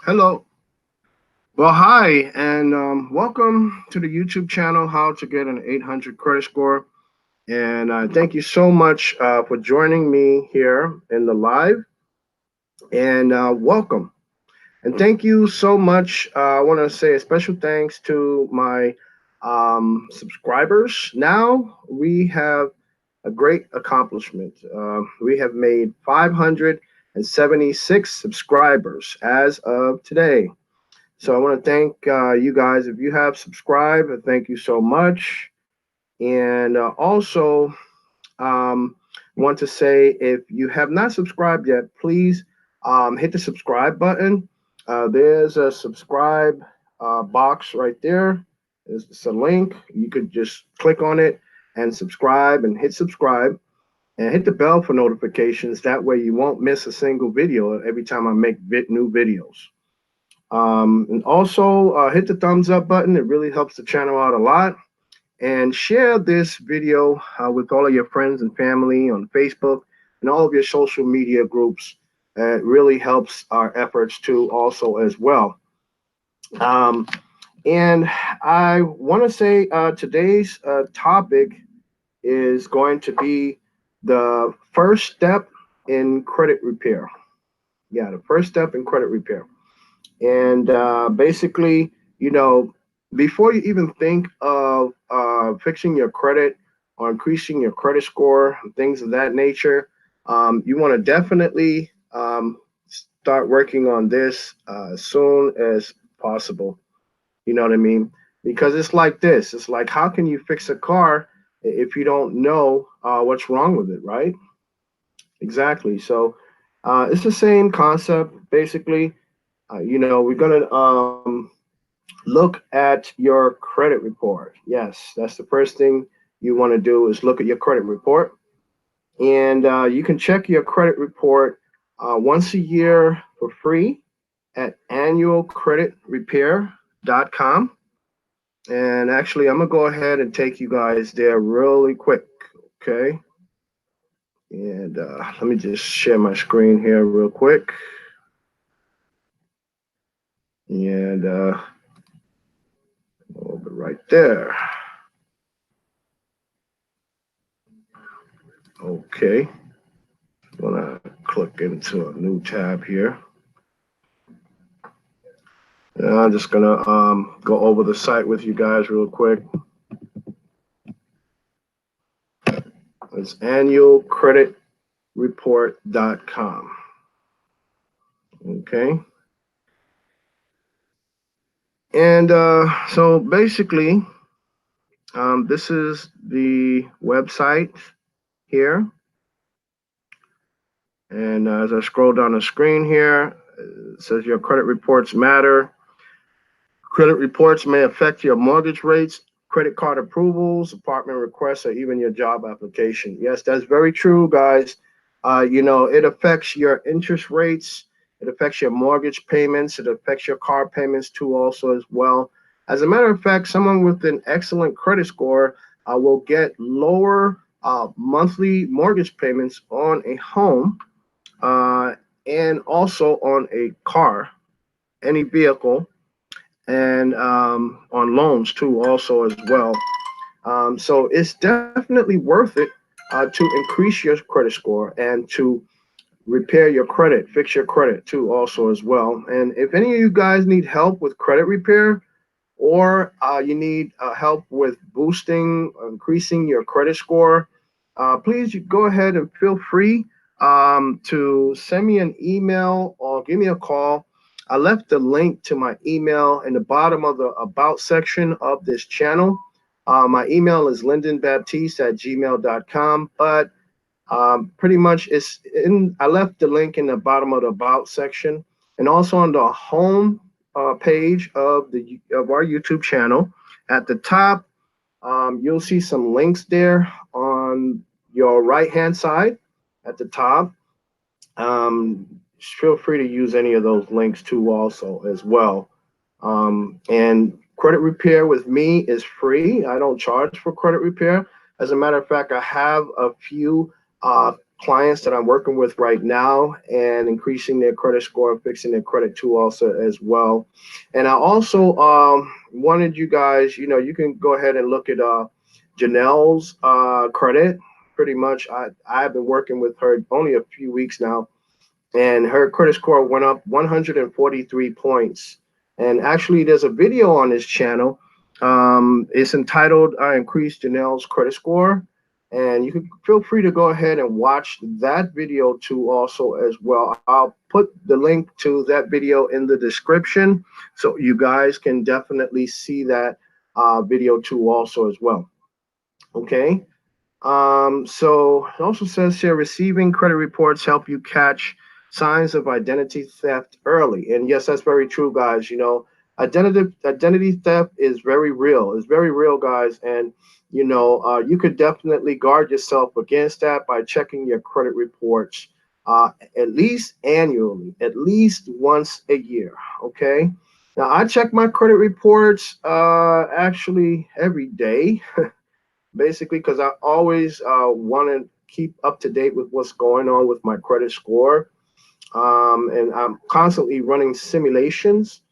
Hello. Well, hi, and welcome to the YouTube channel, How to Get an 800 Credit Score. And thank you so much for joining me here in the live, and welcome. And thank you so much. I want to say a special thanks to my subscribers. Now we have a great accomplishment. We have made 576 subscribers as of today. So I want to thank you guys. If you have subscribed, thank you so much. And also want to say if you have not subscribed yet, please hit the subscribe button. There's a subscribe box right there. It's a link. You could just click on it and subscribe and hit subscribe and hit the bell for notifications. That way you won't miss a single video every time I make new videos. And also hit the thumbs up button. It really helps the channel out a lot. And share this video with all of your friends and family on Facebook and all of your social media groups. It really helps our efforts too also as well. Um, and I want to say today's topic is going to be the first step in credit repair. Yeah, the first step in credit repair. And basically, you know, before you even think of fixing your credit or increasing your credit score, and things of that nature, you want to definitely start working on this as soon as possible. You know what I mean? Because it's like this. It's like, how can you fix a car if you don't know what's wrong with it, right? Exactly. So it's the same concept, basically. We're gonna look at your credit report. Yes, that's the first thing you want to do is look at your credit report, and you can check your credit report once a year for free at annualcreditrepair.com. And actually, I'm gonna go ahead and take you guys there really quick. Okay, and let me just share my screen here real quick, and over right there. Okay, I'm gonna click into a new tab here. And I'm just gonna go over the site with you guys real quick. It's annualcreditreport.com. Okay. And so basically, this is the website here. And as I scroll down the screen here, it says your credit reports matter. Credit reports may affect your mortgage rates, credit card approvals, apartment requests, or even your job application. Yes, that's very true, guys. It affects your interest rates. It affects your mortgage payments. It affects your car payments too, also as well. As a matter of fact, someone with an excellent credit score will get lower monthly mortgage payments on a home and also on a car, any vehicle, and on loans too, also as well. So it's definitely worth it to increase your credit score and to repair your credit, fix your credit too, also as well. And if any of you guys need help with credit repair, or you need help with boosting, increasing your credit score, please go ahead and feel free to send me an email or give me a call. I left the link to my email in the bottom of the About section of this channel. My email is lyndonbaptiste@gmail.com, but pretty much I left the link in the bottom of the About section and also on the home page of our YouTube channel. At the top, you'll see some links there on your right-hand side at the top. Feel free to use any of those links too also as well. And credit repair with me is free. I don't charge for credit repair. As a matter of fact, I have a few clients that I'm working with right now and increasing their credit score, fixing their credit too also as well. And I also wanted you guys, you can go ahead and look at Janelle's credit. Pretty much, I've been working with her only a few weeks now, and her credit score went up 143 points. And actually, there's a video on this channel. It's entitled "Increase Janelle's Credit Score," and you can feel free to go ahead and watch that video too, also as well. I'll put the link to that video in the description, so you guys can definitely see that video too, also as well. Okay. So it also says here, receiving credit reports help you catch signs of identity theft early. And yes, that's very true, guys. Identity theft is very real. It's very real, guys. And you could definitely guard yourself against that by checking your credit reports at least annually, at least once a year. Okay. Now I check my credit reports actually every day. Basically, because I always want to keep up to date with what's going on with my credit score. And I'm constantly running simulations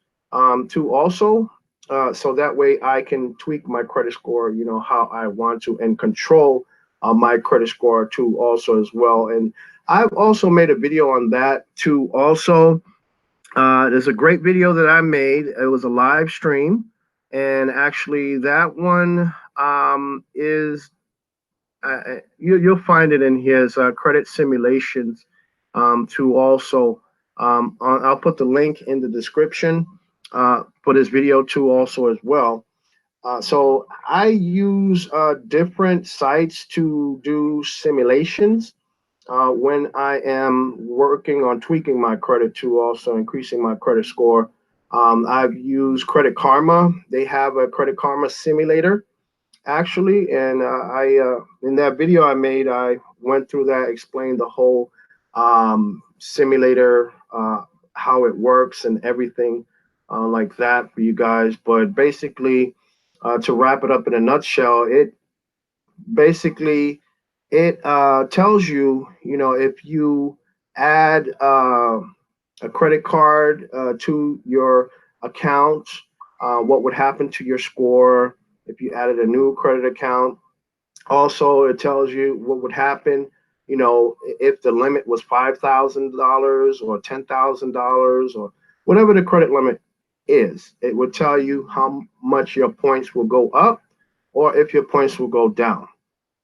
too also. So that way I can tweak my credit score, how I want to, and control my credit score too also as well. And I've also made a video on that too also. There's a great video that I made. It was a live stream. And actually that one is you'll find it in his credit simulations to also I'll put the link in the description for this video too also as well. So I use different sites to do simulations when I am working on tweaking my credit to also increasing my credit score. I've used Credit Karma. They have a Credit Karma simulator actually, and I in that video I made, I went through that, explained the whole simulator, how it works and everything like that for you guys. But basically, to wrap it up in a nutshell, it basically it tells you, if you add a credit card to your account, what would happen to your score if you added a new credit account. Also, it tells you what would happen, if the limit was $5,000 or $10,000 or whatever the credit limit is. It would tell you how much your points will go up or if your points will go down.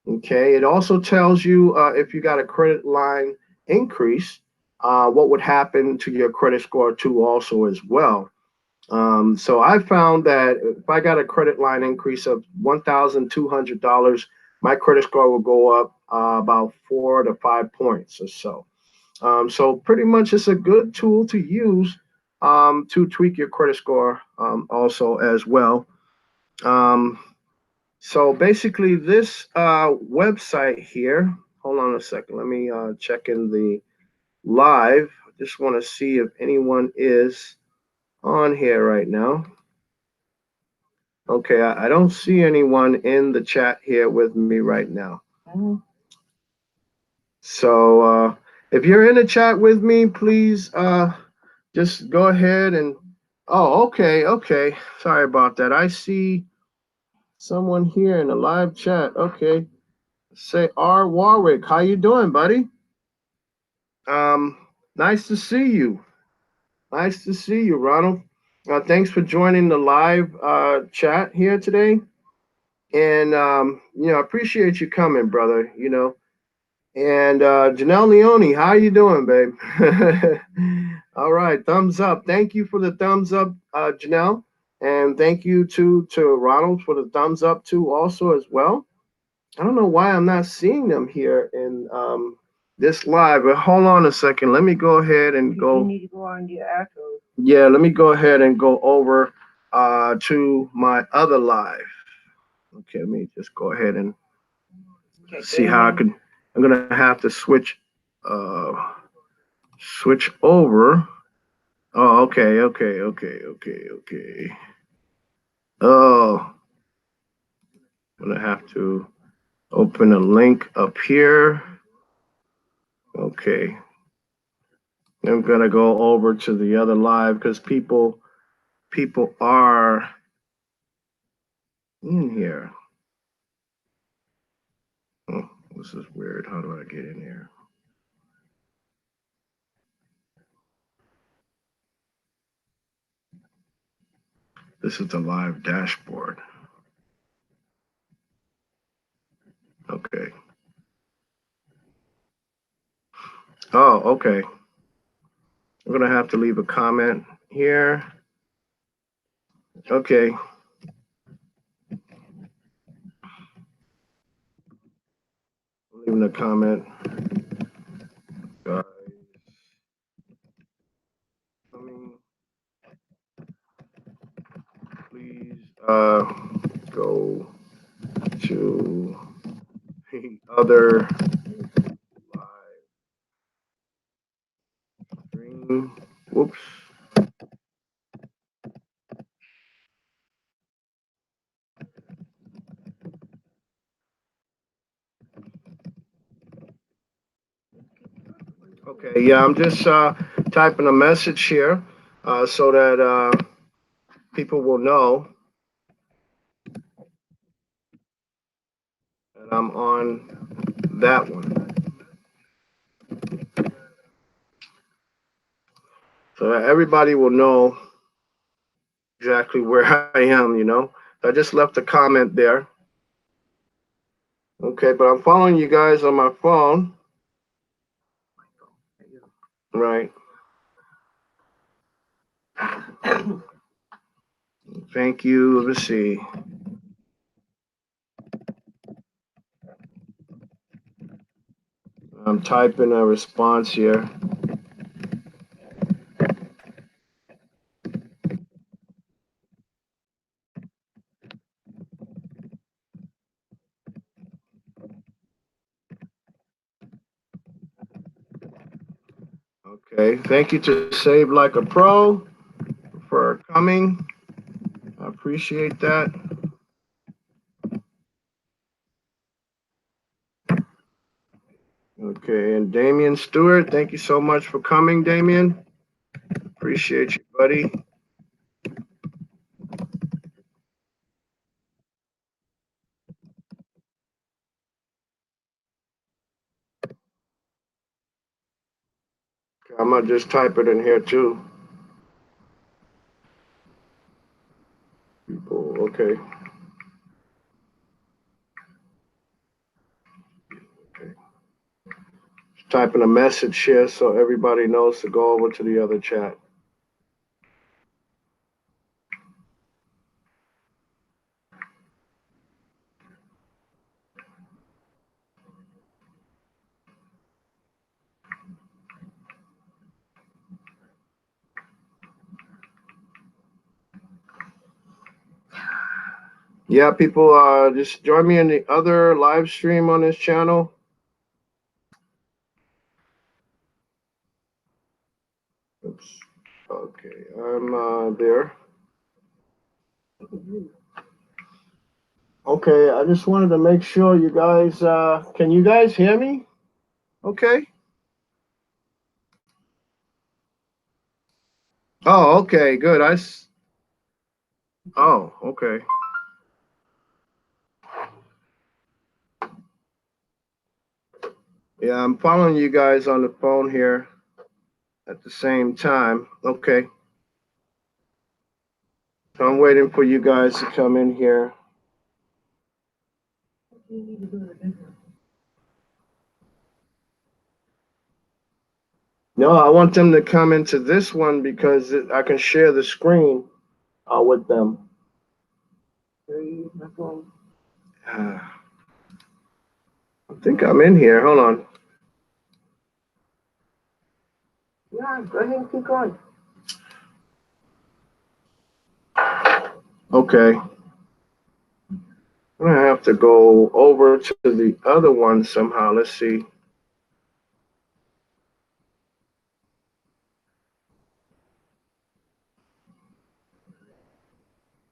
Okay. It also tells you if you got a credit line increase, what would happen to your credit score too, also as well. So I found that if I got a credit line increase of $1,200, my credit score will go up about 4 to 5 points or so. So pretty much it's a good tool to use to tweak your credit score also as well. So basically this website here, hold on a second, let me check in the live. I just want to see if anyone is on here right now. Okay, I don't see anyone in the chat here with me right now. So if you're in the chat with me, please just go ahead and, oh, okay. Sorry about that. I see someone here in the live chat. Okay. Say R. Warwick, how you doing, buddy? Nice to see you. Nice to see you, Ronald. Thanks for joining the live chat here today. And I appreciate you coming, brother. And Janelle Leone, how you doing, babe? All right, thumbs up. Thank you for the thumbs up, Janelle, and thank you to Ronald for the thumbs up too, also as well. I don't know why I'm not seeing them here in this live, but hold on a second. Let me go ahead and go. You need to go on your actual. Yeah, let me go ahead and go over to my other live. Okay, let me just go ahead and see how I can. I'm gonna have to switch over. Oh, okay. Oh, I'm gonna have to open a link up here. Okay. I'm gonna go over to the other live because people are in here. Oh, this is weird. How do I get in here? This is the live dashboard. Okay. Oh, okay. I'm gonna have to leave a comment here. Okay. Leaving a comment. Guys, coming. Please go to the other live stream. Whoops. Okay, yeah, I'm just typing a message here so that people will know that I'm on that one. So that everybody will know exactly where I am, you know. I just left a comment there. Okay, but I'm following you guys on my phone. Right. Thank you. Let's see. I'm typing a response here. Okay. Thank you to Save Like a Pro for coming. I appreciate that. Okay, and Damian Stewart, thank you so much for coming, Damian. Appreciate you, buddy. I'm gonna just type it in here too. People, okay. Okay. Just typing a message here so everybody knows to go over to the other chat. Yeah, people, just join me in the other live stream on this channel. Oops. Okay, I'm there. Okay, I just wanted to make sure you guys, can you guys hear me? Okay. Oh, okay, good. Oh, okay. Yeah, I'm following you guys on the phone here at the same time. Okay. So I'm waiting for you guys to come in here. No, I want them to come into this one because I can share the screen with them. I think I'm in here. Hold on. Yeah, go ahead and keep going. Okay. I'm gonna have to go over to the other one somehow. Let's see.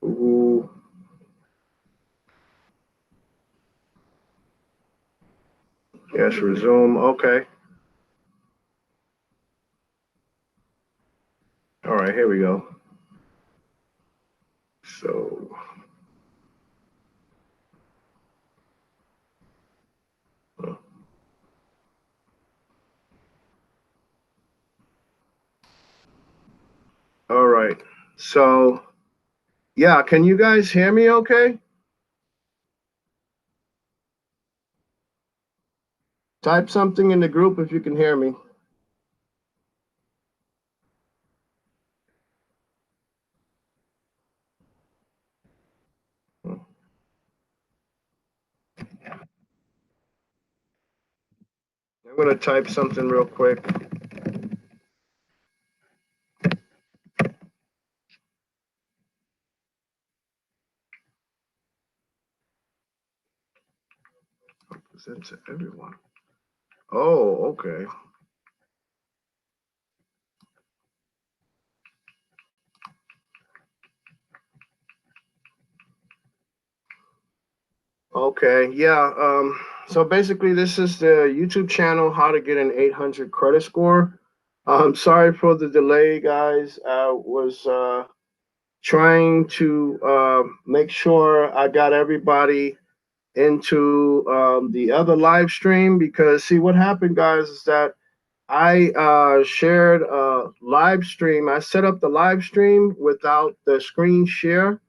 Ooh. Yes, resume. Okay. All right, here we go. So, all right. So, yeah, can you guys hear me okay? Type something in the group if you can hear me. I'm going to type something real quick. Present to everyone. Oh, okay. Okay, yeah. So basically, this is the YouTube channel, How to Get an 800 Credit Score. Sorry for the delay, guys. I was trying to make sure I got everybody into the other live stream because, see, what happened, guys, is that I shared a live stream. I set up the live stream without the screen share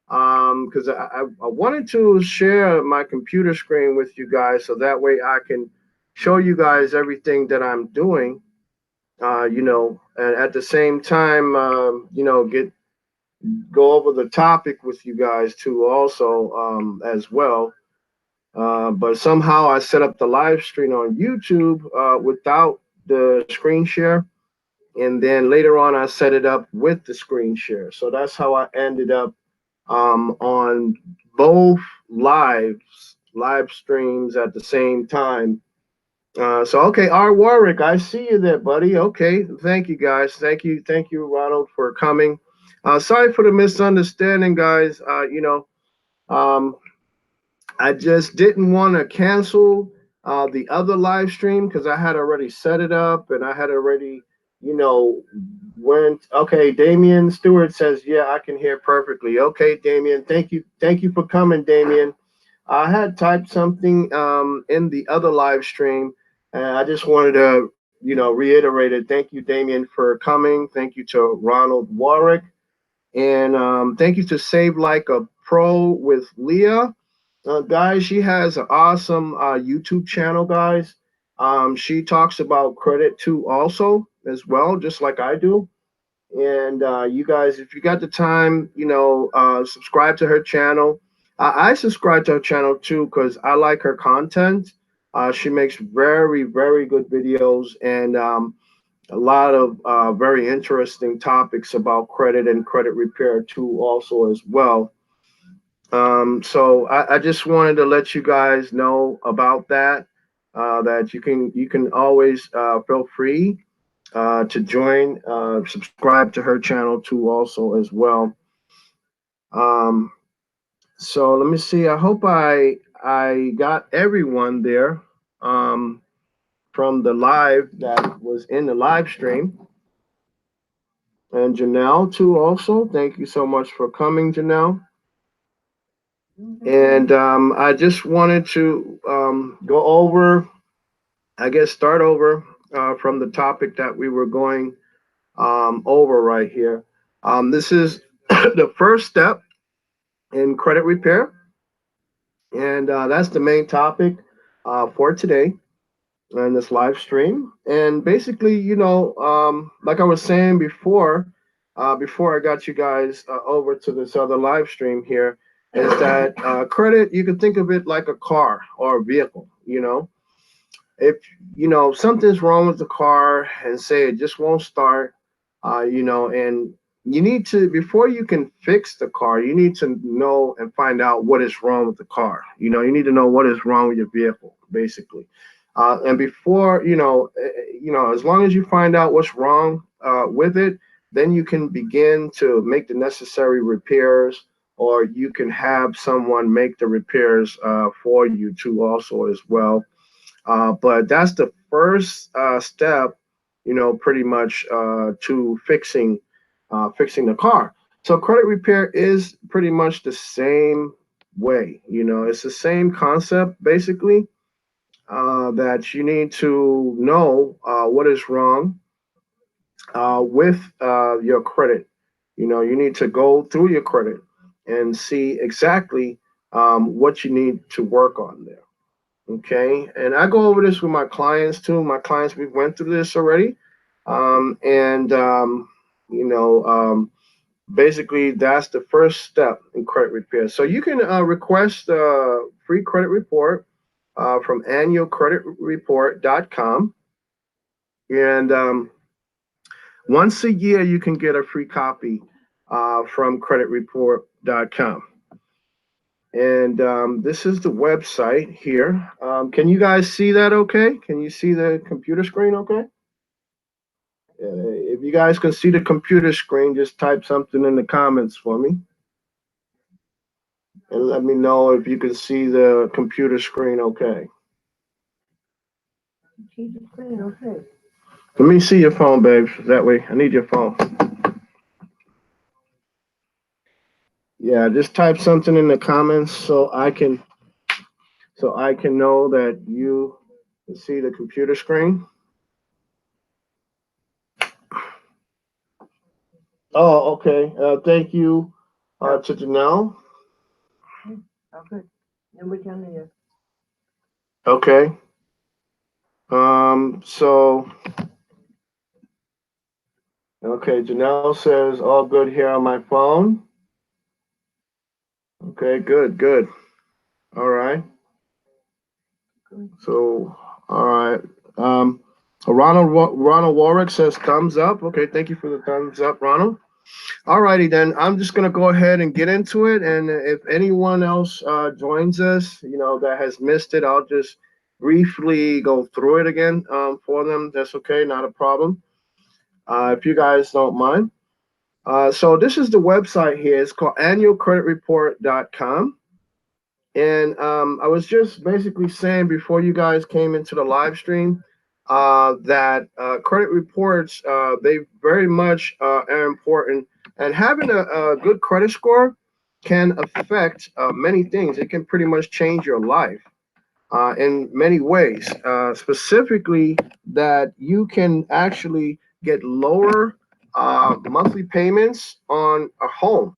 because I wanted to share my computer screen with you guys so that way I can show you guys everything that I'm doing, and at the same time, go over the topic with you guys too, also as well. But somehow I set up the live stream on YouTube without the screen share. And then later on, I set it up with the screen share. So that's how I ended up on both live streams at the same time. So okay, R. Warwick, I see you there, buddy. Okay, thank you guys. Thank you, Ronald, for coming. Sorry for the misunderstanding, guys. Um, I just didn't want to cancel the other live stream because I had already set it up and I had already, you know, went. Okay, Damian Stewart says, "Yeah, I can hear perfectly." Okay, Damian, thank you for coming, Damian. I had typed something in the other live stream, and I just wanted to, reiterate it. Thank you, Damian, for coming. Thank you to Ronald Warwick, and thank you to Save Like a Pro with Leah. Guys, she has an awesome YouTube channel, guys. She talks about credit too, also as well, just like I do. And you guys, if you got the time, subscribe to her channel. I subscribe to her channel too because I like her content. She makes very, very good videos and a lot of very interesting topics about credit and credit repair too, also as well. So I just wanted to let you guys know about that. That you can always feel free to join, subscribe to her channel too, also as well. Um, so let me see. I hope I got everyone there from the live that was in the live stream. And Janelle too, also. Thank you so much for coming, Janelle. And I just wanted to go over, I guess, start over from the topic that we were going over right here. This is the first step in credit repair, and that's the main topic for today in this live stream. And basically, like I was saying before I got you guys over to this other live stream here, is that credit, you can think of it like a car or a vehicle. If something's wrong with the car and say it just won't start, and you need to, before you can fix the car, you need to know and find out what is wrong with the car. You need to know what is wrong with your vehicle, basically. And before, as long as you find out what's wrong with it, then you can begin to make the necessary repairs, or you can have someone make the repairs for you too, also as well. But that's the first step, pretty much to fixing fixing the car. So credit repair is pretty much the same way. It's the same concept basically, that you need to know what is wrong with your credit. You need to go through your credit and see exactly what you need to work on there. Okay, and I go over this with my clients too. My clients, we went through this already, and you know, basically that's the first step in credit repair. So you can request a free credit report from annualcreditreport.com, and once a year you can get a free copy from creditreport.com. And this is the website here. Can you guys see that okay? Can you see the computer screen okay? If you guys can see the computer screen, just type something in the comments for me. And let me know if you can see the computer screen okay. See the screen okay. Let me see your phone, babes. That way, I need your phone. Yeah, just type something in the comments so I can know that you can see the computer screen. Oh, okay. Thank you to Janelle. Okay. Then we can hear. Okay. So, okay, Janelle says all good here on my phone. Okay, good, good. All right. So, all right. Ronald Warwick says thumbs up. Okay, thank you for the thumbs up, Ronald. All righty then. I'm just gonna go ahead and get into it. And if anyone else joins us, that has missed it, I'll just briefly go through it again for them. That's okay, not a problem. If you guys don't mind. So this is the website here. It's called annualcreditreport.com. And I was just basically saying before you guys came into the live stream that credit reports, they very much are important. And having a good credit score can affect many things. It can pretty much change your life in many ways. Specifically, that you can actually get lower monthly payments on a home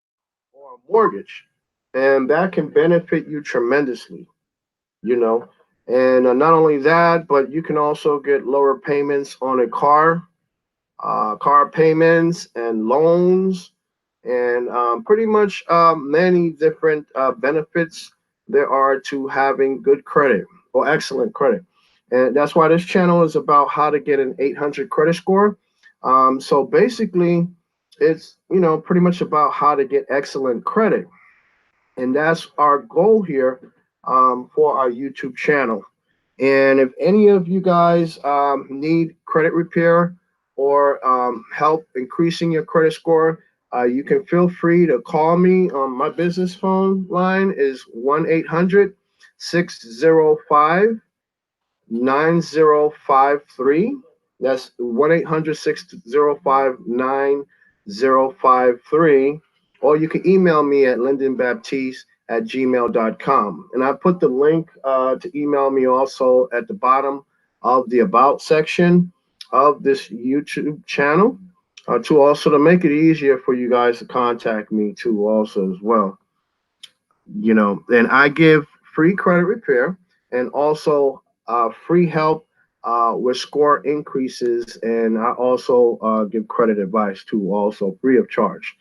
or a mortgage, and that can benefit you tremendously, you know. And not only that, but you can also get lower payments on a car payments and loans, and pretty much many different benefits there are to having good credit or excellent credit. And that's why this channel is about how to get an 800 credit score. So basically, it's pretty much about how to get excellent credit, and that's our goal here for our YouTube channel. And if any of you guys need credit repair or help increasing your credit score, you can feel free to call me. My business phone line is 1-800-605-9053. That's 1-800-605-9053. Or you can email me at lyndonbaptiste@gmail.com. And I put the link to email me also at the bottom of the About section of this YouTube channel, to make it easier for you guys to contact me too also as well. And I give free credit repair and also free help with score increases, and I also give credit advice too, also free of charge,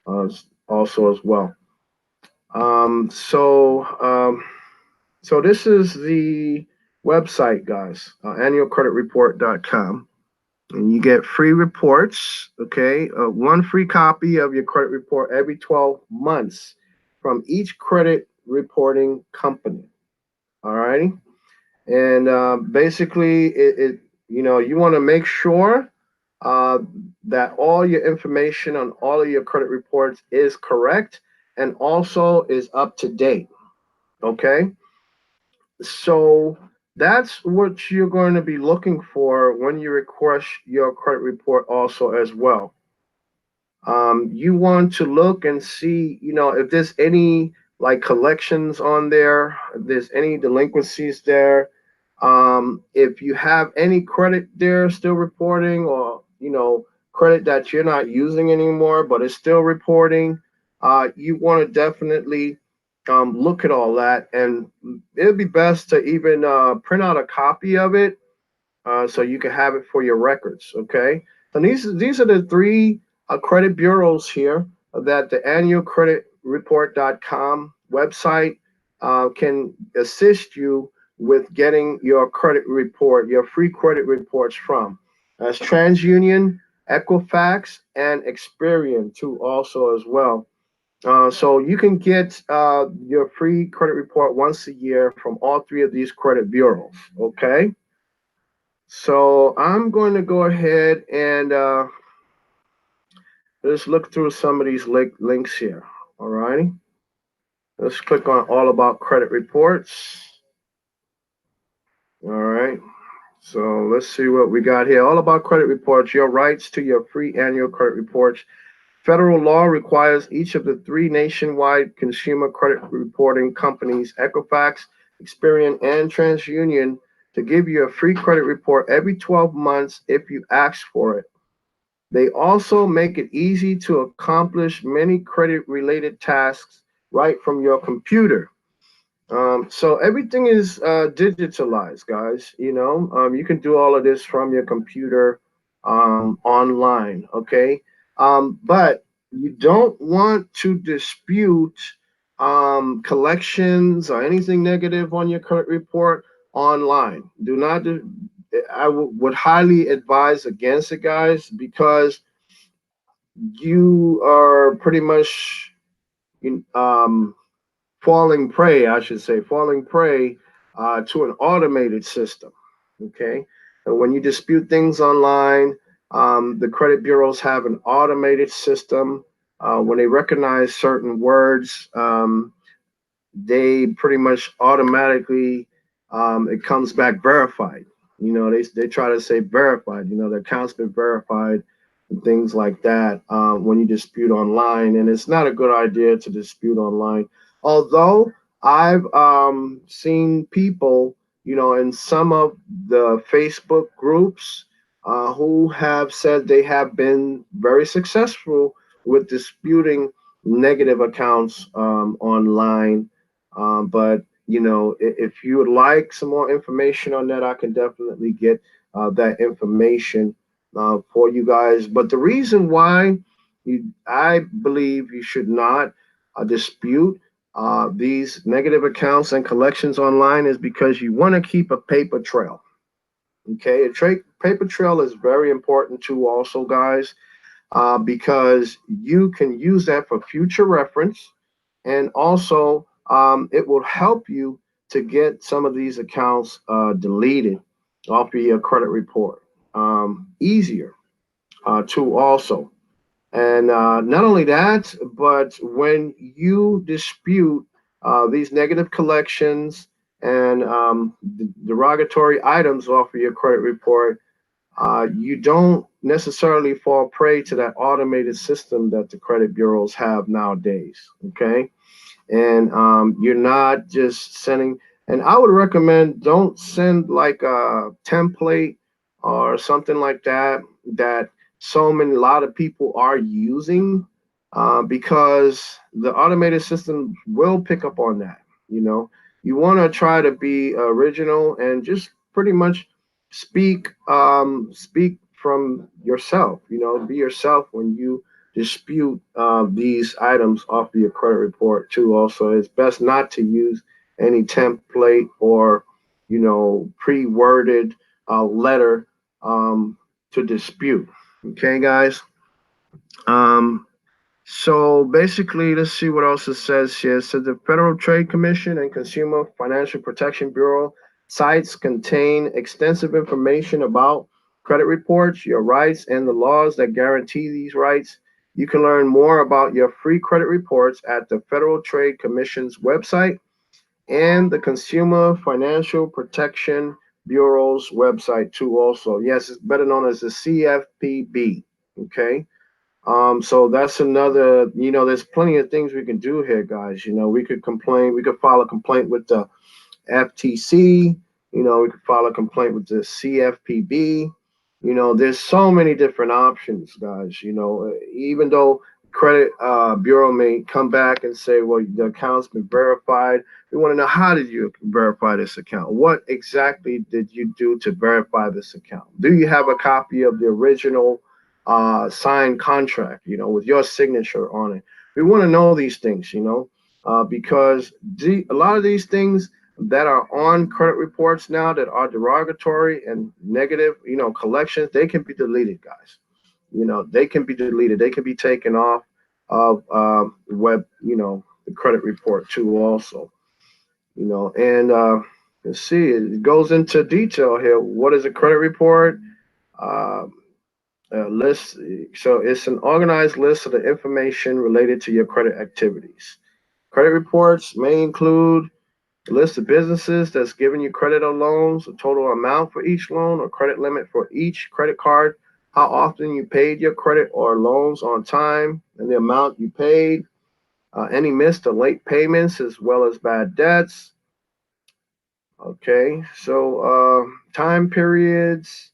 also as well. So this is the website, guys, annualcreditreport.com. And you get free reports, okay? One free copy of your credit report every 12 months from each credit reporting company. All righty. And basically, you want to make sure that all your information on all of your credit reports is correct and also is up to date. Okay. So that's what you're going to be looking for when you request your credit report also as well. You want to look and see, if there's any like collections on there, if there's any delinquencies there, if you have any credit there still reporting, or credit that you're not using anymore but it's still reporting, you want to definitely look at all that, and it'd be best to even print out a copy of it, so you can have it for your records. Okay, and these are the three credit bureaus here that the annualcreditreport.com website can assist you with getting your credit report, your free credit reports from. That's TransUnion, Equifax, and Experian too, also as well. So you can get your free credit report once a year from all three of these credit bureaus. Okay. So I'm going to go ahead and let's look through some of these links here. All righty. Let's click on All About Credit Reports. All right. So let's see what we got here. All About Credit Reports, your rights to your free annual credit reports. Federal law requires each of the three nationwide consumer credit reporting companies, Equifax, Experian, and TransUnion, to give you a free credit report every 12 months if you ask for it. They also make it easy to accomplish many credit related tasks right from your computer. So everything is digitalized, guys. You can do all of this from your computer online. Okay, but you don't want to dispute collections or anything negative on your credit report online. Do not. I would highly advise against it, guys, because you are pretty much falling prey, I should say, falling prey to an automated system. Okay. And when you dispute things online, the credit bureaus have an automated system. When they recognize certain words, they pretty much automatically, it comes back verified. They try to say verified, the account's been verified and things like that when you dispute online. And it's not a good idea to dispute online. Although I've seen people, in some of the Facebook groups who have said they have been very successful with disputing negative accounts online. But if you would like some more information on that, I can definitely get that information for you guys. But the reason why I believe you should not dispute these negative accounts and collections online is because you want to keep a paper trail. Okay, paper trail is very important too, also, guys, because you can use that for future reference, and also it will help you to get some of these accounts deleted off of your credit report easier too, also. And not only that, but when you dispute these negative collections and derogatory items off of your credit report, you don't necessarily fall prey to that automated system that the credit bureaus have nowadays. Okay. And you're not just sending, and I would recommend don't send like a template or something like that a lot of people are using, because the automated system will pick up on that. You want to try to be original and just pretty much speak from yourself. Be yourself when you dispute these items off of your credit report too. Also, it's best not to use any template or pre-worded letter to dispute. Okay, guys. Um, so basically, let's see what else it says here. So the Federal Trade Commission and Consumer Financial Protection Bureau sites contain extensive information about credit reports, your rights, and the laws that guarantee these rights. You can learn more about your free credit reports at the Federal Trade Commission's website and the Consumer Financial Protection Bureau's website too. Also, yes, it's better known as the CFPB. Okay. So that's another, there's plenty of things we can do here, guys. We could complain, we could file a complaint with the FTC. We could file a complaint with the CFPB. There's so many different options, guys. Even though credit bureau may come back and say, well, the account's been verified. We want to know, how did you verify this account? What exactly did you do to verify this account? Do you have a copy of the original signed contract, with your signature on it? We want to know these things, because a lot of these things that are on credit reports now that are derogatory and negative, collections, they can be deleted, guys. They can be deleted. They can be taken off of web, the credit report too, also. And let's see, it goes into detail here. What is a credit report? Uh, list. So it's an organized list of the information related to your credit activities. Credit reports may include a list of businesses that's giving you credit or loans, a total amount for each loan or credit limit for each credit card, how often you paid your credit or loans on time, and the amount you paid, any missed or late payments, as well as bad debts. Okay, so time periods,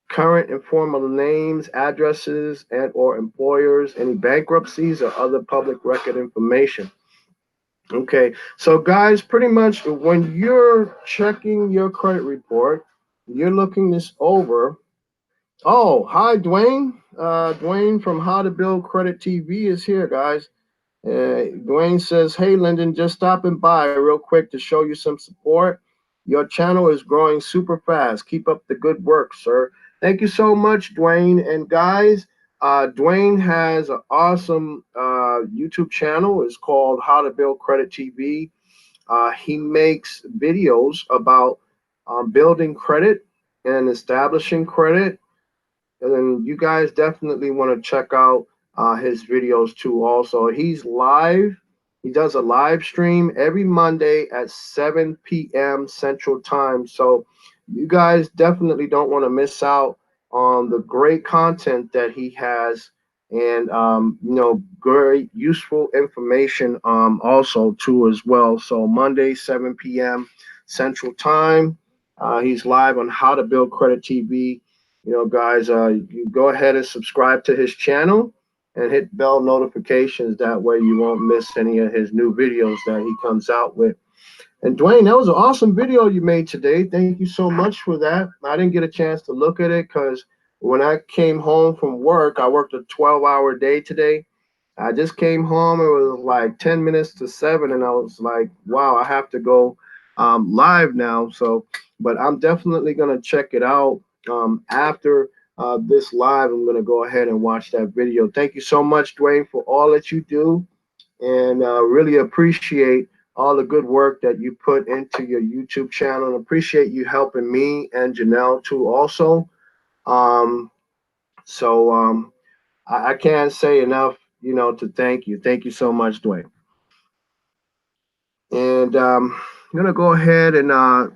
current and former names, addresses, and or employers, any bankruptcies or other public record information. Okay, so guys, pretty much when you're checking your credit report, you're looking this over. Oh, hi, Dwayne. Dwayne from How to Build Credit TV is here, guys. Dwayne says, hey, Lyndon, just stopping by real quick to show you some support. Your channel is growing super fast. Keep up the good work, sir. Thank you so much, Dwayne. And guys, Dwayne has an awesome YouTube channel. It's called How to Build Credit TV. He makes videos about building credit and establishing credit, and then you guys definitely want to check out his videos too. Also, he's live. He does a live stream every Monday at 7 p.m. Central Time. So you guys definitely don't want to miss out on the great content that he has, and great useful information also too as well. So Monday 7 p.m. Central Time. He's live on How to Build Credit TV. Guys, you go ahead and subscribe to his channel and hit bell notifications. That way you won't miss any of his new videos that he comes out with. And Dwayne, that was an awesome video you made today. Thank you so much for that. I didn't get a chance to look at it because when I came home from work, I worked a 12-hour day today. I just came home. It was like 10 minutes to 7, and I was like, wow, I have to go live now. So, but I'm definitely going to check it out after this live. I'm going to go ahead and watch that video. Thank you so much, Dwayne, for all that you do, and really appreciate all the good work that you put into your YouTube channel, and appreciate you helping me and Janelle too also. Um, so I can't say enough, to thank you. Thank you so much, Dwayne. And I'm going to go ahead and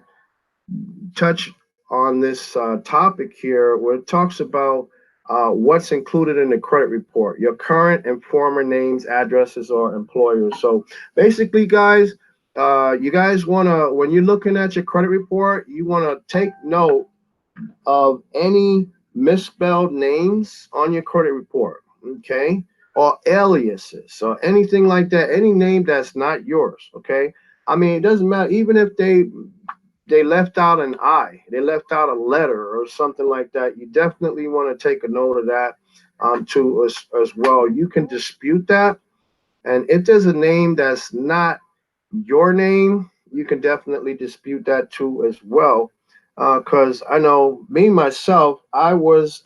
touch on this topic here where it talks about what's included in the credit report, your current and former names, addresses, or employers. So basically, guys, you guys want to, when you're looking at your credit report, you want to take note of any misspelled names on your credit report, okay? Or aliases, or anything like that, any name that's not yours, okay? I mean, it doesn't matter, even if they left out an I, they left out a letter or something like that, you definitely want to take a note of that too as well. You can dispute that. And if there's a name that's not your name, you can definitely dispute that too as well. Because I know me myself, I was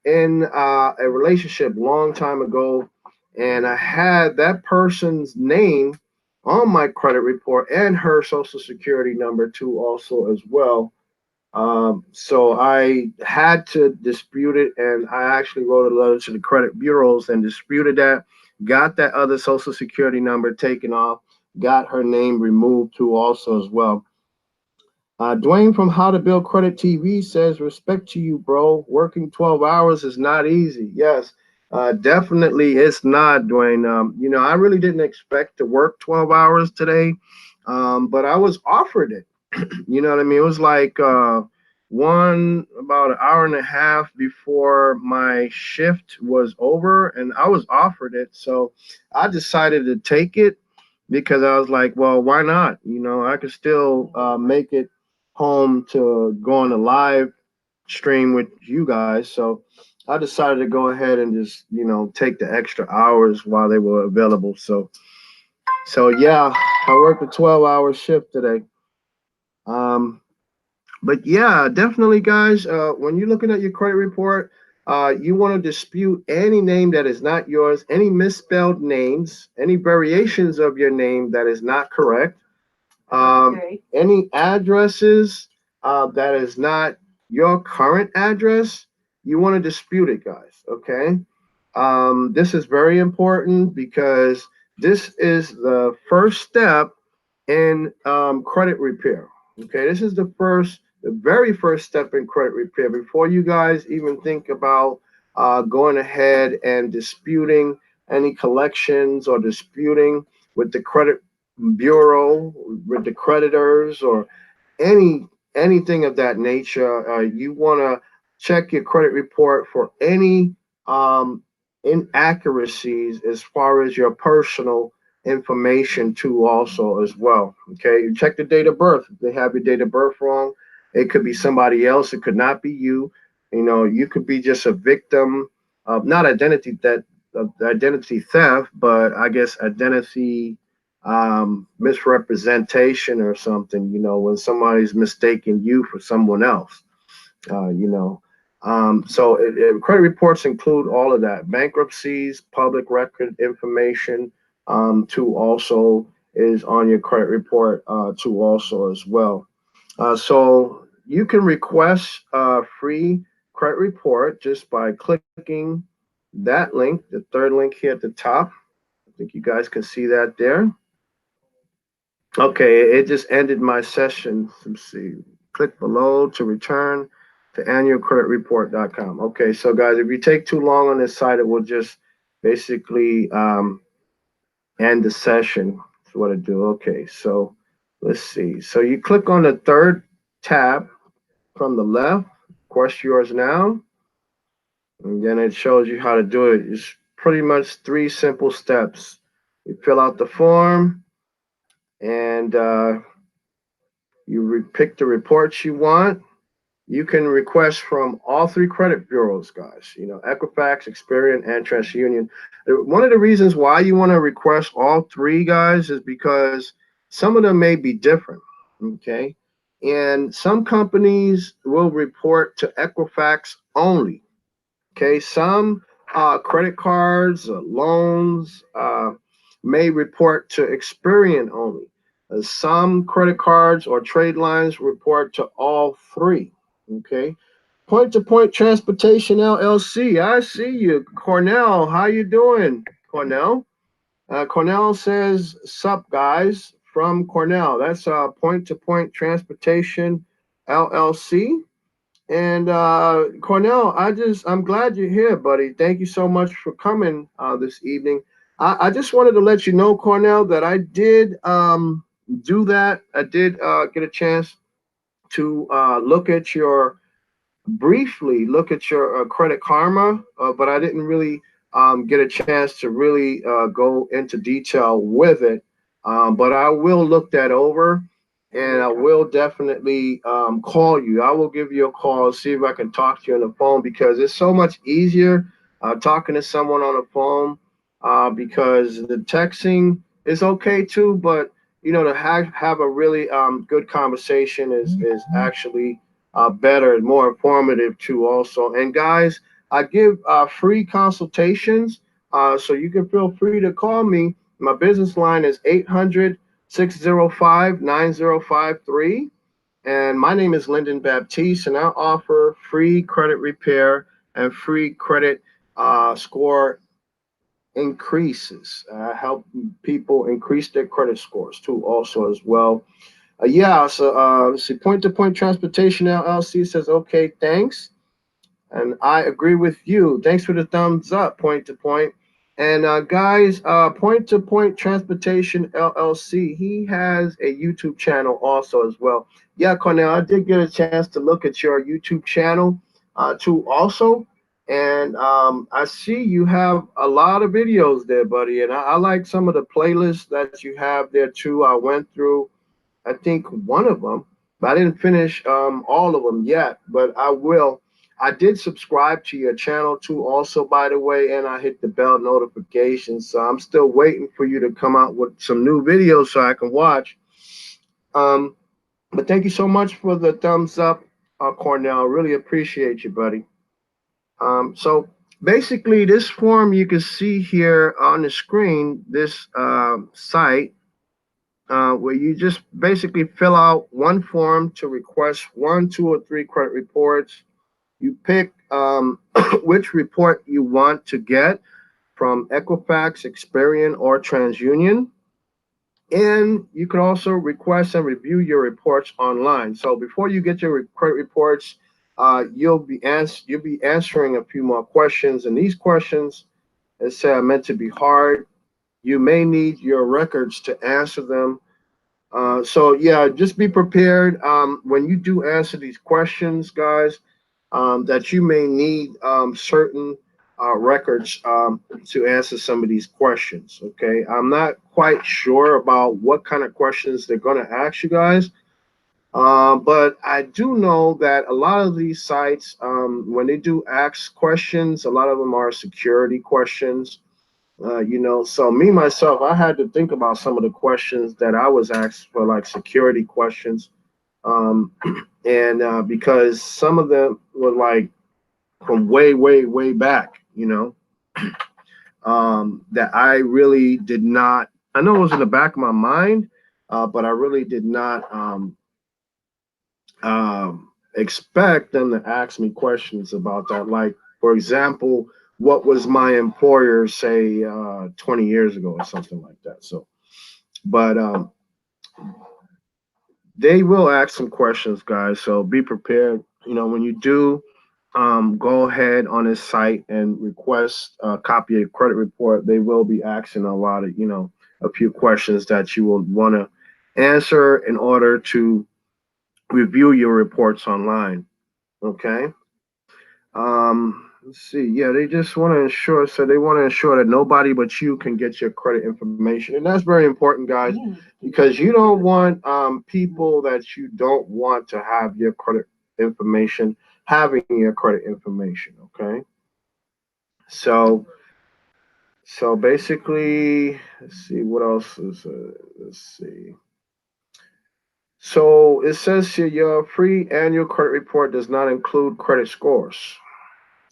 in a relationship long time ago, and I had that person's name on my credit report and her social security number too, also as well. So I had to dispute it, and I actually wrote a letter to the credit bureaus and disputed that, got that other social security number taken off, got her name removed too also as well. Dwayne from How to Build Credit TV says, respect to you, bro. Working 12 hours is not easy. Yes. Definitely, it's not, Dwayne. You know, I really didn't expect to work 12 hours today, but I was offered it. You know what I mean? It was like one about an hour and a half before my shift was over, and I was offered it. So I decided to take it because I was like, well, why not? You know, I could still make it home to go on a live stream with you guys. So I decided to go ahead and just, you know, take the extra hours while they were available. So yeah, I worked a 12-hour shift today. Um, but yeah, definitely, guys. When you're looking at your credit report, you want to dispute any name that is not yours, any misspelled names, any variations of your name that is not correct, any addresses that is not your current address. You want to dispute it, guys. Okay. This is very important because this is the first step in credit repair. Okay, this is the very first step in credit repair before you guys even think about going ahead and disputing any collections or disputing with the credit bureau, with the creditors, or any anything of that nature. You want to check your credit report for any um, inaccuracies as far as your personal information too also as well. Okay, you check the date of birth. If they have your date of birth wrong, it could be somebody else. It could not be you. You know, you could be just a victim of not identity theft, but I guess identity misrepresentation or something. You know, when somebody's mistaking you for someone else. You know, credit reports include all of that: bankruptcies, public record information. Too also is on your credit report. Too also as well. So you can request a free credit report just by clicking that link, the third link here at the top. I think you guys can see that there. Okay, it just ended my session. Let's see. Click below to return to annualcreditreport.com. Okay, so guys, if you take too long on this site, it will just basically end the session. That's what it do. Okay, so let's see. So you click on the third tab from the left, Request Yours Now, and then it shows you how to do it. It's pretty much three simple steps. You fill out the form, and pick the reports you want. You can request from all three credit bureaus, guys. You know, Equifax, Experian, and TransUnion. One of the reasons why you want to request all three, guys, is because some of them may be different. Okay, and some companies will report to Equifax only. Okay, some credit cards, loans may report to Experian only. Some credit cards or trade lines report to all three. Okay, Point to Point Transportation LLC. I see you, Cornell. How you doing, Cornell? Cornell says, "Sup, guys?" From Cornell. That's Point to Point Transportation LLC. And Cornell, I'm glad you're here, buddy. Thank you so much for coming this evening. I just wanted to let you know, Cornell, that I did do that. I did get a chance to briefly look at your Credit Karma, but I didn't really get a chance to really go into detail with it. But I will look that over, and I will definitely call you. I will give you a call, see if I can talk to you on the phone, because it's so much easier talking to someone on the phone, because the texting is okay too, but you know, to have a really good conversation is actually better and more informative too also. And guys, I give free consultations, so you can feel free to call me. My business line is 800-605-9053, and my name is Lyndon Baptiste, and I offer free credit repair and free credit score increases. I help people increase their credit scores too also as well. Yeah, so let's see, Point to Point Transportation LLC says, okay, thanks. And I agree with you. Thanks for the thumbs up, Point to Point. And guys, Point to Point Transportation LLC, he has a YouTube channel also as well. Yeah, Cornell, I did get a chance to look at your YouTube channel too also. And I see you have a lot of videos there, buddy. And I like some of the playlists that you have there too. I went through I think one of them, but I didn't finish all of them yet, but I will. I did subscribe to your channel too, also, by the way, and I hit the bell notification. So I'm still waiting for you to come out with some new videos so I can watch. Um, but thank you so much for the thumbs up, Cornell. Really appreciate you, buddy. So basically, this form you can see here on the screen, this site where you just basically fill out one form to request one, two, or three credit reports. You pick which report you want to get from Equifax, Experian, or TransUnion. And you can also request and review your reports online. So before you get your credit reports, you'll be answering a few more questions. And these questions, as said, are meant to be hard. You may need your records to answer them. So yeah, just be prepared when you do answer these questions, guys, that you may need certain records to answer some of these questions. Okay, I'm not quite sure about what kind of questions they're going to ask you guys, but I do know that a lot of these sites, when they do ask questions, a lot of them are security questions. So me myself, I had to think about some of the questions that I was asked for, like security questions, um, and because some of them were like from way, way, way back, that I really did not. I know it was in the back of my mind, but I really did not expect them to ask me questions about that. Like, for example, what was my employer say 20 years ago or something like that. So, but they will ask some questions, guys. So be prepared. When you do, go ahead on this site and request a copy of credit report. They will be asking a lot of, a few questions that you will want to answer in order to review your reports online. Okay. Let's see. Yeah, they just want to ensure. So they want to ensure that nobody but you can get your credit information, and that's very important, guys, because you don't want people that you don't want to have your credit information having your credit information. Okay. So basically, let's see what else is. Let's see. So it says here your free annual credit report does not include credit scores.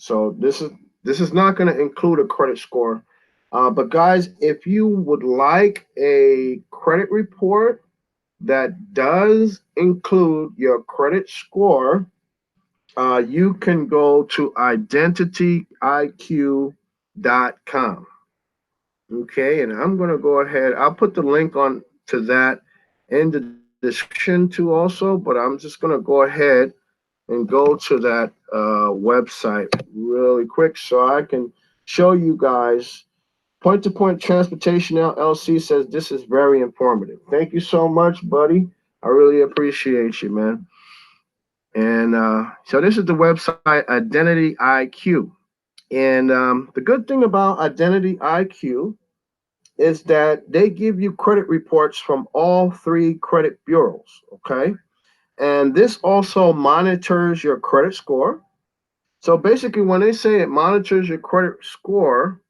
So this is not going to include a credit score. But guys, if you would like a credit report that does include your credit score, you can go to identityiq.com. Okay, and I'm going to go ahead. I'll put the link on to that in the description too, also. But I'm just going to go ahead and go to that website really quick so I can show you guys. Point to Point Transportation LLC says this is very informative. Thank you so much, buddy. I really appreciate you, man. And so this is the website Identity IQ. And the good thing about Identity IQ is that they give you credit reports from all three credit bureaus. Okay. And this also monitors your credit score. So basically, when they say it monitors your credit score,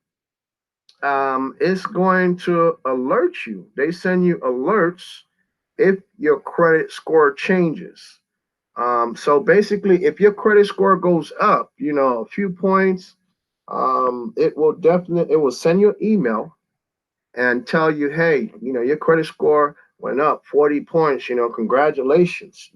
it's going to alert you. They send you alerts if your credit score changes. So basically, if your credit score goes up, a few points, it will send you an email and tell you, hey, your credit score went up 40 points, congratulations,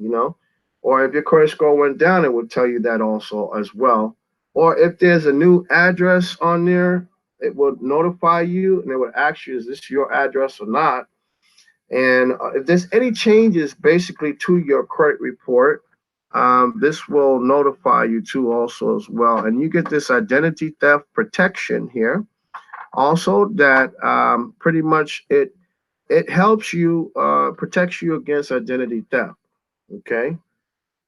Or if your credit score went down, it would tell you that also as well. Or if there's a new address on there, it will notify you and it would ask you, is this your address or not? And if there's any changes basically to your credit report, this will notify you too also as well. And you get this identity theft protection here. Also that pretty much it helps you, protects you against identity theft. Okay.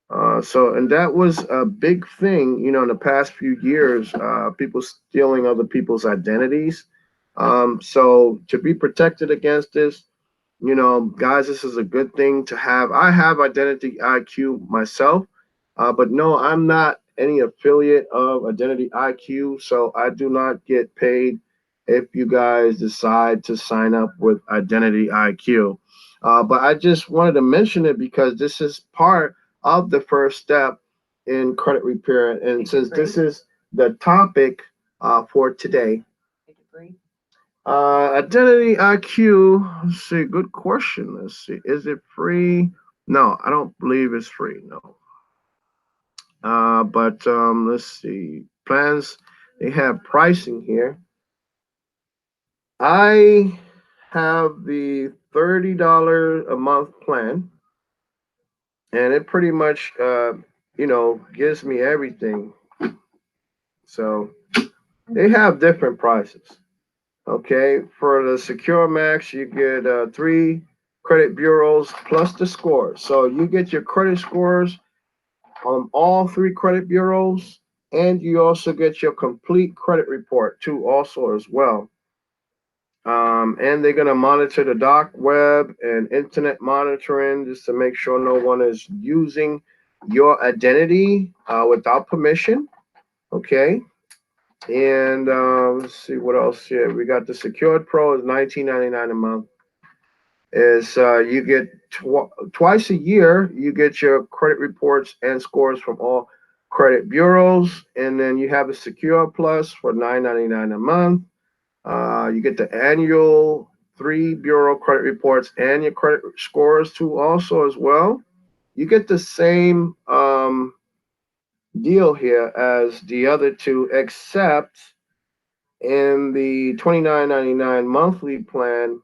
And that was a big thing, in the past few years, people stealing other people's identities. So to be protected against this, guys, this is a good thing to have. I have Identity IQ myself, but no, I'm not any affiliate of Identity IQ, so I do not get paid if you guys decide to sign up with Identity IQ. But I just wanted to mention it because this is part of the first step in credit repair. And since this is the topic for today, Identity IQ. Let's see. Good question. Let's see. Is it free? No, I don't believe it's free. No. But let's see. Plans. They have pricing here. I have the $30 a month plan, and it pretty much, gives me everything. So they have different prices. Okay, for the Secure Max, you get 3 credit bureaus plus the scores. So you get your credit scores on all 3 credit bureaus, and you also get your complete credit report too, also as well. And they're gonna monitor the dark web and internet monitoring just to make sure no one is using your identity without permission. Okay. And let's see what else here. We got the Secured Pro is $19.99 a month. Is you get twice a year you get your credit reports and scores from all credit bureaus, and then you have a Secure Plus for $9.99 a month. You get the annual 3 bureau credit reports and your credit scores too, also as well. You get the same deal here as the other two, except in the $29.99 monthly plan,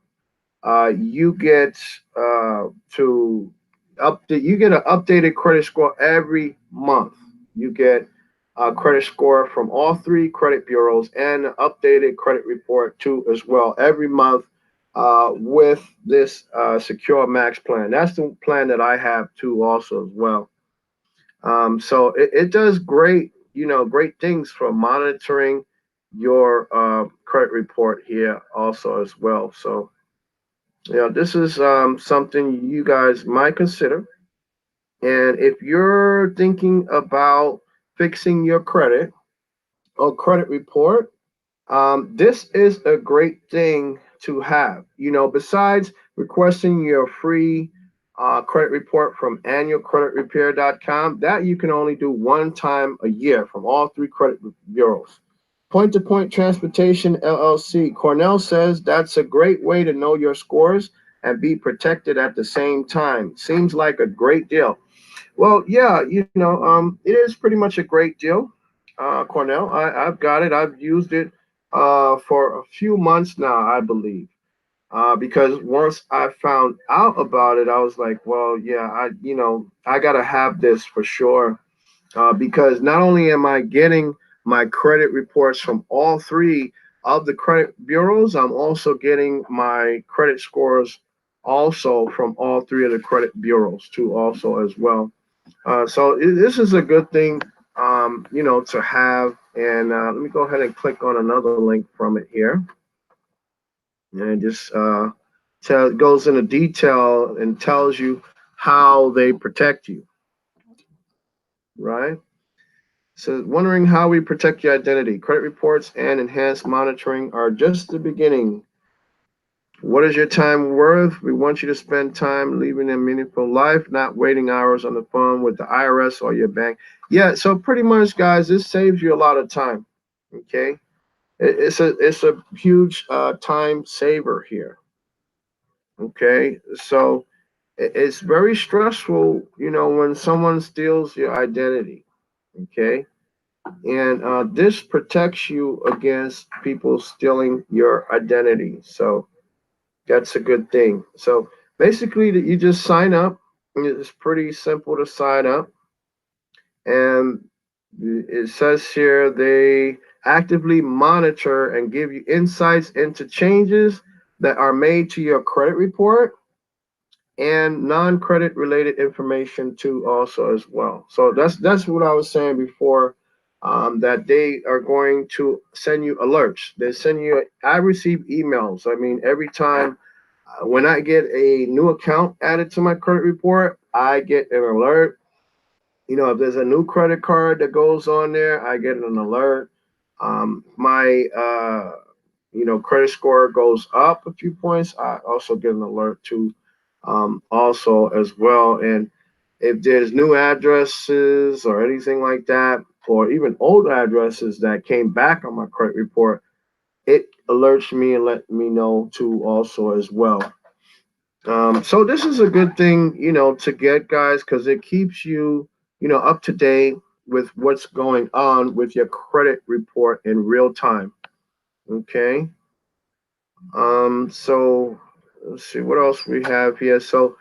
you get to update. You get an updated credit score every month. You get a credit score from all 3 credit bureaus and an updated credit report too as well every month with this Secure Max plan. That's the plan that I have too also as well. So it does great, great things for monitoring your credit report here also as well. So, this is something you guys might consider. And if you're thinking about fixing your credit or credit report, this is a great thing to have. Besides requesting your free credit report from annualcreditrepair.com, that you can only do one time a year from all 3 credit bureaus. Point-to-Point Transportation LLC. Cornell says that's a great way to know your scores and be protected at the same time. Seems like a great deal. Well, yeah, it is pretty much a great deal. Cornell, I've got it. I've used it for a few months now, I believe. Because once I found out about it, I was like, well, yeah, I gotta have this for sure. Because not only am I getting my credit reports from all 3 of the credit bureaus, I'm also getting my credit scores also from all 3 of the credit bureaus too, also as well. So this is a good thing, to have. And let me go ahead and click on another link from it here. And it just goes into detail and tells you how they protect you, right? So wondering how we protect your identity. Credit reports and enhanced monitoring are just the beginning. What is your time worth? We want you to spend time living a meaningful life, not waiting hours on the phone with the IRS or your bank. Yeah, so pretty much, guys, this saves you a lot of time. Okay, it's a huge time saver here. Okay, so it's very stressful, when someone steals your identity. Okay, and this protects you against people stealing your identity. So that's a good thing. So basically, that you just sign up. It's pretty simple to sign up. And it says here they actively monitor and give you insights into changes that are made to your credit report and non-credit related information too also as well. So that's what I was saying before, that they are going to send you alerts. They send you, I receive emails. I mean, every time when I get a new account added to my credit report, I get an alert. You know, if there's a new credit card that goes on there, I get an alert. My credit score goes up a few points, I also get an alert too, also as well. And if there's new addresses or anything like that, or even old addresses that came back on my credit report, it alerts me and let me know too also as well. So this is a good thing, to get, guys, because it keeps you, up to date with what's going on with your credit report in real time. Okay. So let's see what else we have here. So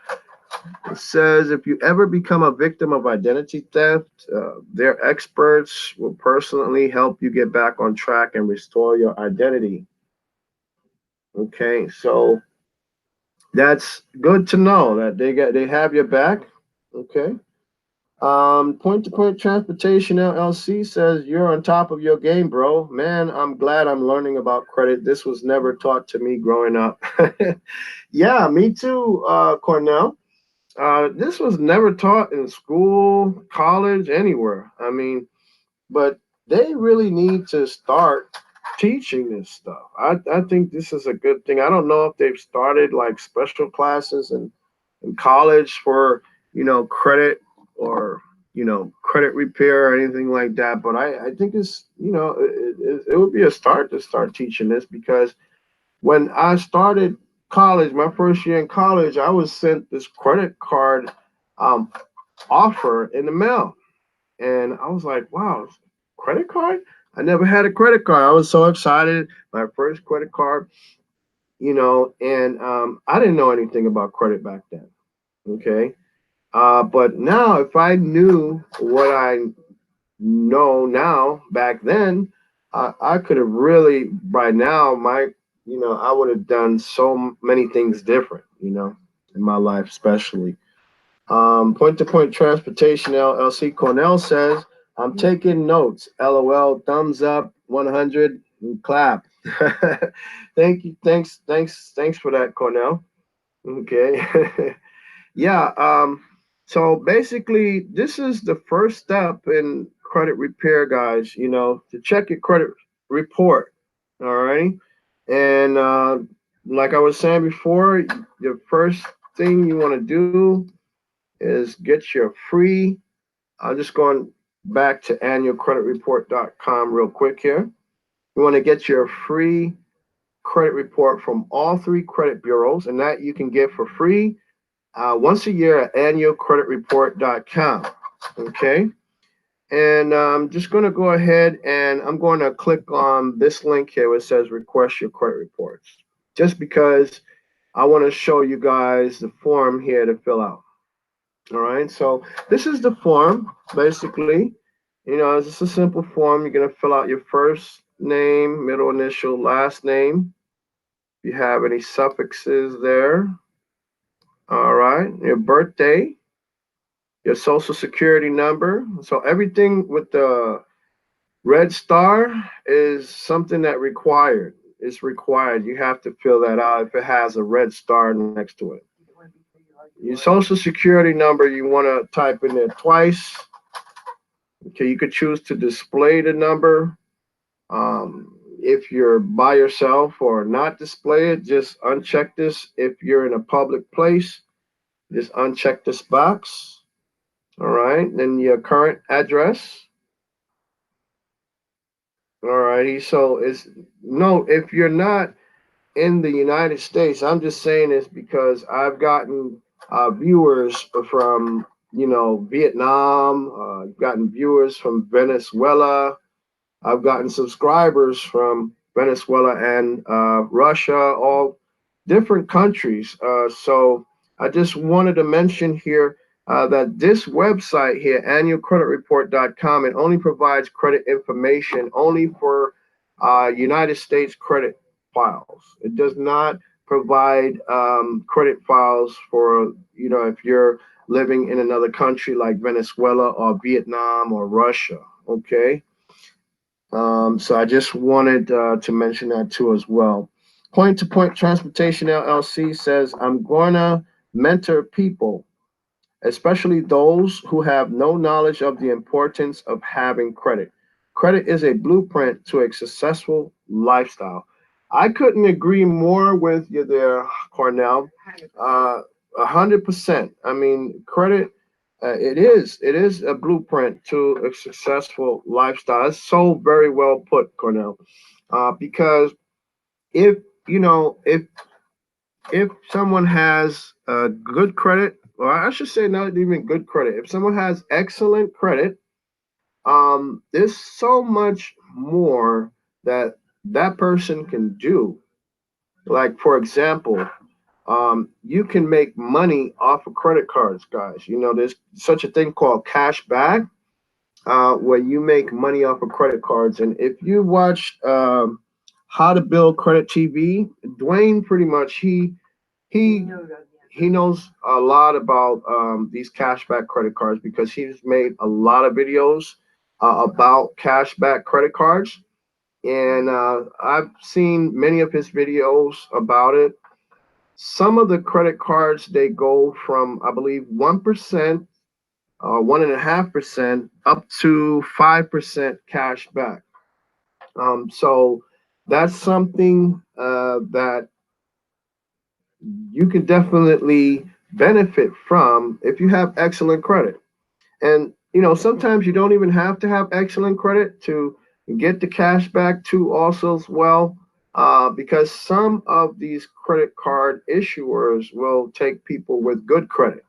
it says if you ever become a victim of identity theft, their experts will personally help you get back on track and restore your identity. Okay, so that's good to know that they have your back. Okay. Point to Point Transportation LLC says you're on top of your game, bro. Man, I'm glad I'm learning about credit. This was never taught to me growing up. Yeah, me too, Cornell. This was never taught in school, college, anywhere. I mean, but they really need to start teaching this stuff. I think this is a good thing. I don't know if they've started like special classes in college for, credit or, credit repair or anything like that. But I think it's, it would be a start to start teaching this, because when I started college, my first year in college, I was sent this credit card um, offer in the mail. And I was like, wow, credit card? I never had a credit card. I was so excited. My first credit card, and I didn't know anything about credit back then. Okay. But now, if I knew what I know now back then, I could have really, by now, I would have done so many things different, in my life, especially. Point to Point Transportation LLC. Cornell says, I'm taking notes. LOL, thumbs up, 100, and clap. Thank you. Thanks for that, Cornell. Okay. Yeah. So basically, this is the first step in credit repair, guys, to check your credit report. All right. And like I was saying before, the first thing you want to do is get your free. I'm just going back to annualcreditreport.com real quick here. You want to get your free credit report from all three credit bureaus, and that you can get for free once a year at annualcreditreport.com. Okay. And I'm just going to go ahead and I'm going to click on this link here where it says request your credit reports, just because I want to show you guys the form here to fill out. All right, so this is the form, basically. It's just a simple form. You're going to fill out your first name, middle initial, last name. If you have any suffixes there. All right, your birthday, your social security number. So everything with the red star is something that required. It's required. You have to fill that out if it has a red star next to it. Your social security number, you want to type in there twice. Okay, you could choose to display the number. If you're by yourself or not display it, just uncheck this. If you're in a public place, just uncheck this box. All right, then your current address. All righty, so it's no, if you're not in the United States, I'm just saying this because I've gotten viewers from, Vietnam, gotten viewers from Venezuela. I've gotten subscribers from Venezuela and Russia, all different countries. So I just wanted to mention here, that this website here, annualcreditreport.com, it only provides credit information only for United States credit files. It does not provide credit files for, if you're living in another country like Venezuela or Vietnam or Russia. Okay. So I just wanted to mention that too as well. Point to Point Transportation LLC says, I'm going to mentor people, especially those who have no knowledge of the importance of having credit. Credit is a blueprint to a successful lifestyle. I couldn't agree more with you there, Cornell. 100%. I mean, credit, it is a blueprint to a successful lifestyle. It's so very well put, Cornell. Because if you know if someone has good credit, or I should say not even good credit, if someone has excellent credit, there's so much more that that person can do. Like, for example, you can make money off of credit cards, guys. There's such a thing called cash back, where you make money off of credit cards. And if you watch How to Build Credit TV, Dwayne pretty much he he knows a lot about these cashback credit cards because he's made a lot of videos about cashback credit cards, and I've seen many of his videos about it. Some of the credit cards, they go from, I believe, 1%, 1.5% up to 5% cash back. So that's something that you can definitely benefit from if you have excellent credit. And sometimes you don't even have to have excellent credit to get the cash back too, also as well, because some of these credit card issuers will take people with good credit.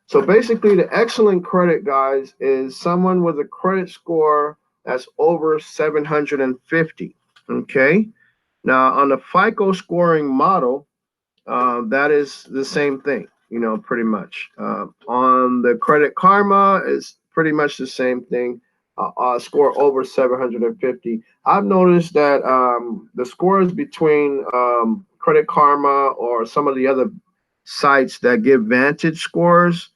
So basically, the excellent credit, guys, is someone with a credit score that's over 750. Okay. Now, on the FICO scoring model, that is the same thing, pretty much. On the Credit Karma is pretty much the same thing. Score over 750. I've noticed that the scores between Credit Karma or some of the other sites that give Vantage scores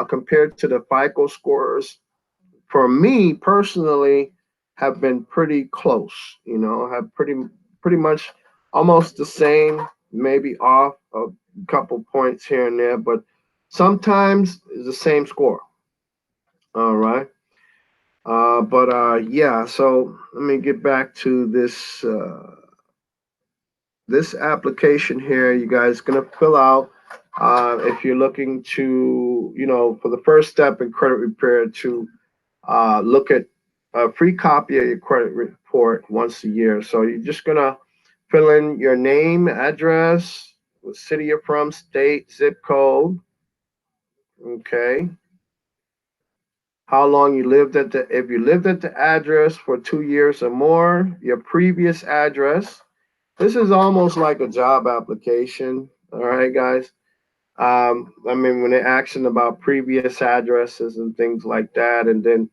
compared to the FICO scores, for me personally, have been pretty close. Have pretty much almost the same, maybe off a couple points here and there, but sometimes it's the same score. All right. But yeah, so let me get back to this application here. You guys gonna fill out if you're looking to, for the first step in credit repair, to look at a free copy of your credit report once a year. So you're just gonna fill in your name, address, what city you're from, state, zip code. Okay. How long you lived if you lived at the address for 2 years or more, your previous address. This is almost like a job application. All right, guys. I mean, when they're asking about previous addresses and things like that, and then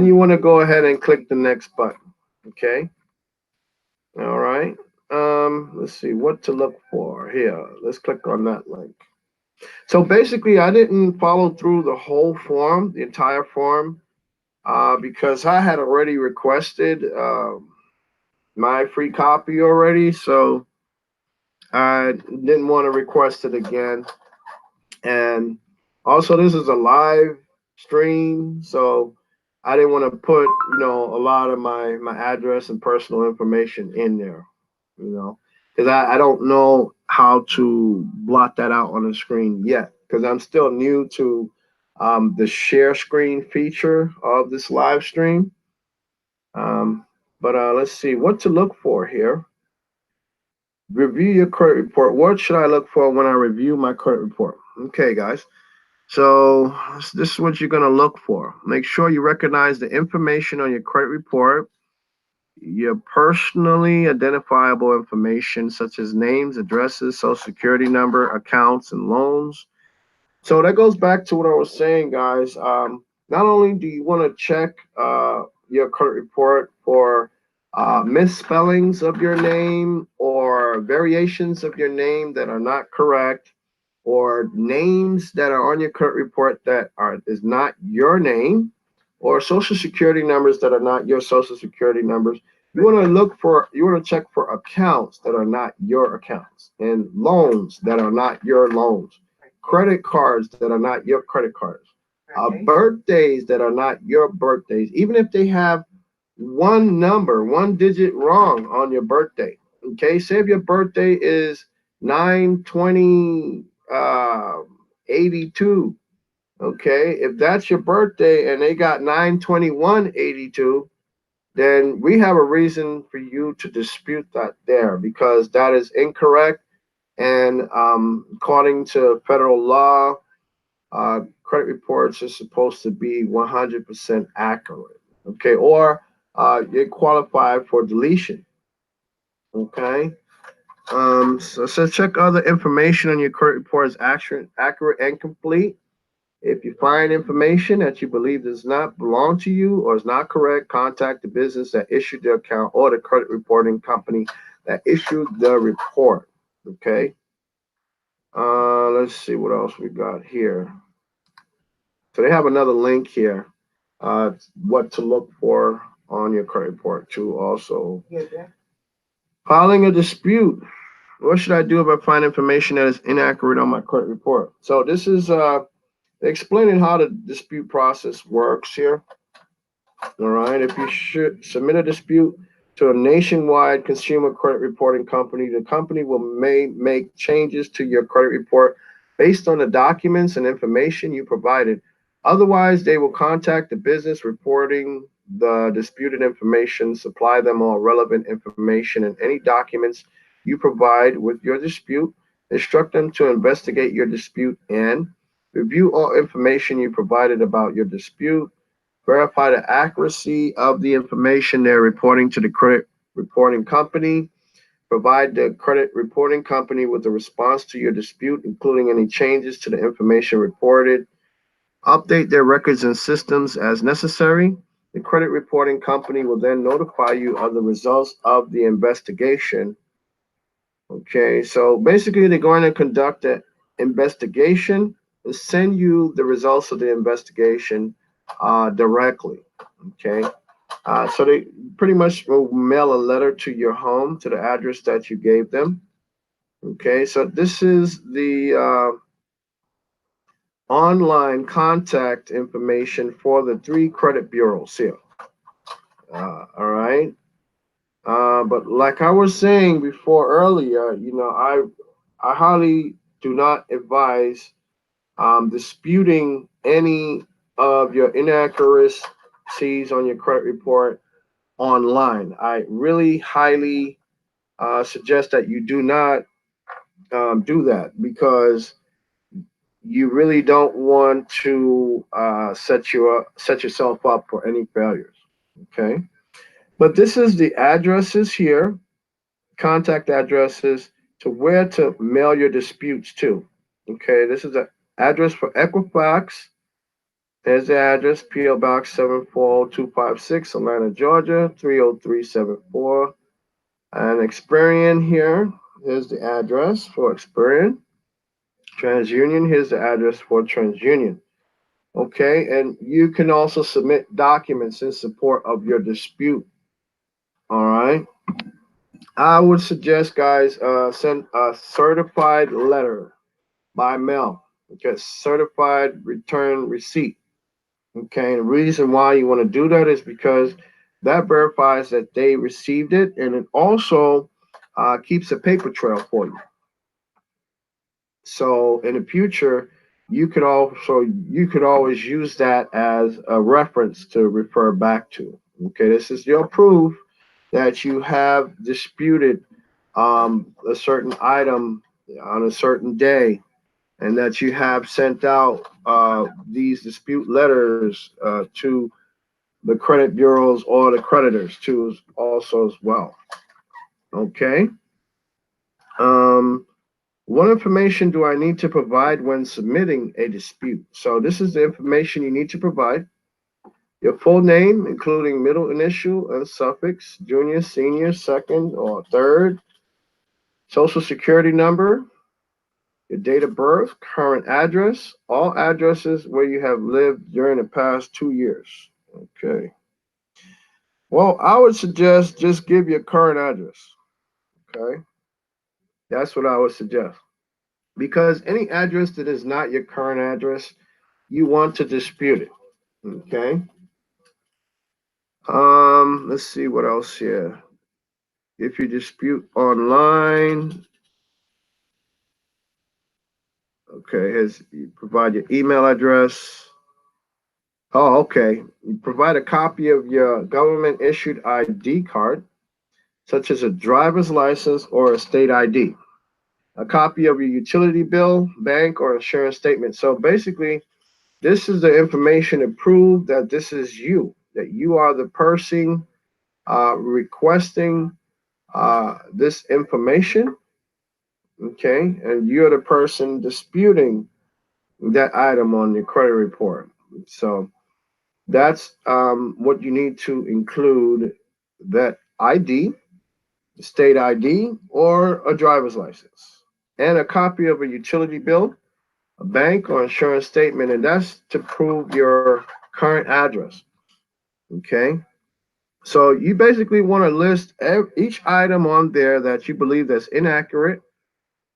you want to go ahead and click the next button. Okay. All right. Let's see what to look for here. Let's click on that link. So basically, I didn't follow through the whole form, the entire form, because I had already requested my free copy already. So I didn't want to request it again. And also, this is a live stream, so I didn't want to put, a lot of my address and personal information in there, because I don't know how to blot that out on the screen yet, because I'm still new to the share screen feature of this live stream. But let's see what to look for here. Review your credit report. What should I look for when I review my credit report? Okay, guys. So this is what you're going to look for. Make sure you recognize the information on your credit report, your personally identifiable information such as names, addresses, social security number, accounts, and loans. So that goes back to what I was saying, guys. Not only do you want to check your credit report for misspellings of your name or variations of your name that are not correct, or names that are on your credit report that is not your name, or social security numbers that are not your social security numbers. You want to check for accounts that are not your accounts, and loans that are not your loans, credit cards that are not your credit cards, birthdays that are not your birthdays, even if they have one number, one digit wrong on your birthday. Okay, say if your birthday is 9/20 82. Okay, if that's your birthday and they got 9/21/82, then we have a reason for you to dispute that there, because that is incorrect. And according to federal law, credit reports are supposed to be 100% accurate. Okay, or you qualify for deletion. Okay. So check other information on your credit report is accurate and complete. If you find information that you believe does not belong to you or is not correct, contact the business that issued the account or the credit reporting company that issued the report. Okay. Let's see what else we got here. So they have another link here. What to look for on your credit report too. Also, filing a dispute. What should I do if I find information that is inaccurate on my credit report? So this is explaining how the dispute process works here. All right. If you should submit a dispute to a nationwide consumer credit reporting company, the company may make changes to your credit report based on the documents and information you provided. Otherwise, they will contact the business reporting the disputed information, supply them all relevant information and any documents you provide with your dispute, instruct them to investigate your dispute, and review all information you provided about your dispute, verify the accuracy of the information they're reporting to the credit reporting company, provide the credit reporting company with a response to your dispute, including any changes to the information reported, update their records and systems as necessary. The credit reporting company will then notify you of the results of the investigation. Okay, so basically, they're going to conduct an investigation and send you the results of the investigation directly. Okay, so they pretty much will mail a letter to your home to the address that you gave them. Okay, so this is the online contact information for the 3 credit bureaus here. All right. But like I was saying before earlier, I highly do not advise disputing any of your inaccuracies on your credit report online. I really highly suggest that you do not do that, because you really don't want to set yourself up for any failures. Okay, but this is the addresses here, contact addresses to where to mail your disputes to. Okay, this is the address for Equifax. There's the address, P.O. Box 74256, Atlanta, Georgia 30374. And Experian here. Here's the address for Experian. TransUnion, here's the address for TransUnion. Okay, and you can also submit documents in support of your dispute. All right. I would suggest, guys, send a certified letter by mail. Okay, certified return receipt. Okay, and the reason why you want to do that is because that verifies that they received it, and it also keeps a paper trail for you. So in the future, you could always use that as a reference to refer back to. Okay, this is your proof that you have disputed a certain item on a certain day, and that you have sent out these dispute letters to the credit bureaus or the creditors too, also as well. Okay. What information do I need to provide when submitting a dispute? So this is the information you need to provide. Your full name, including middle initial and suffix, junior, senior, second, or third, social security number, your date of birth, current address, all addresses where you have lived during the past 2 years. Okay. Well, I would suggest just give your current address. Okay. That's what I would suggest. Because any address that is not your current address, you want to dispute it. Okay. Let's see what else here. If you dispute online, okay, you provide your email address. Oh, okay. You provide a copy of your government issued ID card, such as a driver's license or a state ID. A copy of your utility bill, bank, or insurance statement. So basically, this is the information to prove that this is you, that you are the person requesting this information, okay? And you're the person disputing that item on your credit report. So that's what you need to include, that ID, state ID, or a driver's license, and a copy of a utility bill, a bank or insurance statement, and that's to prove your current address. Okay. So you basically want to list each item on there that you believe that's inaccurate.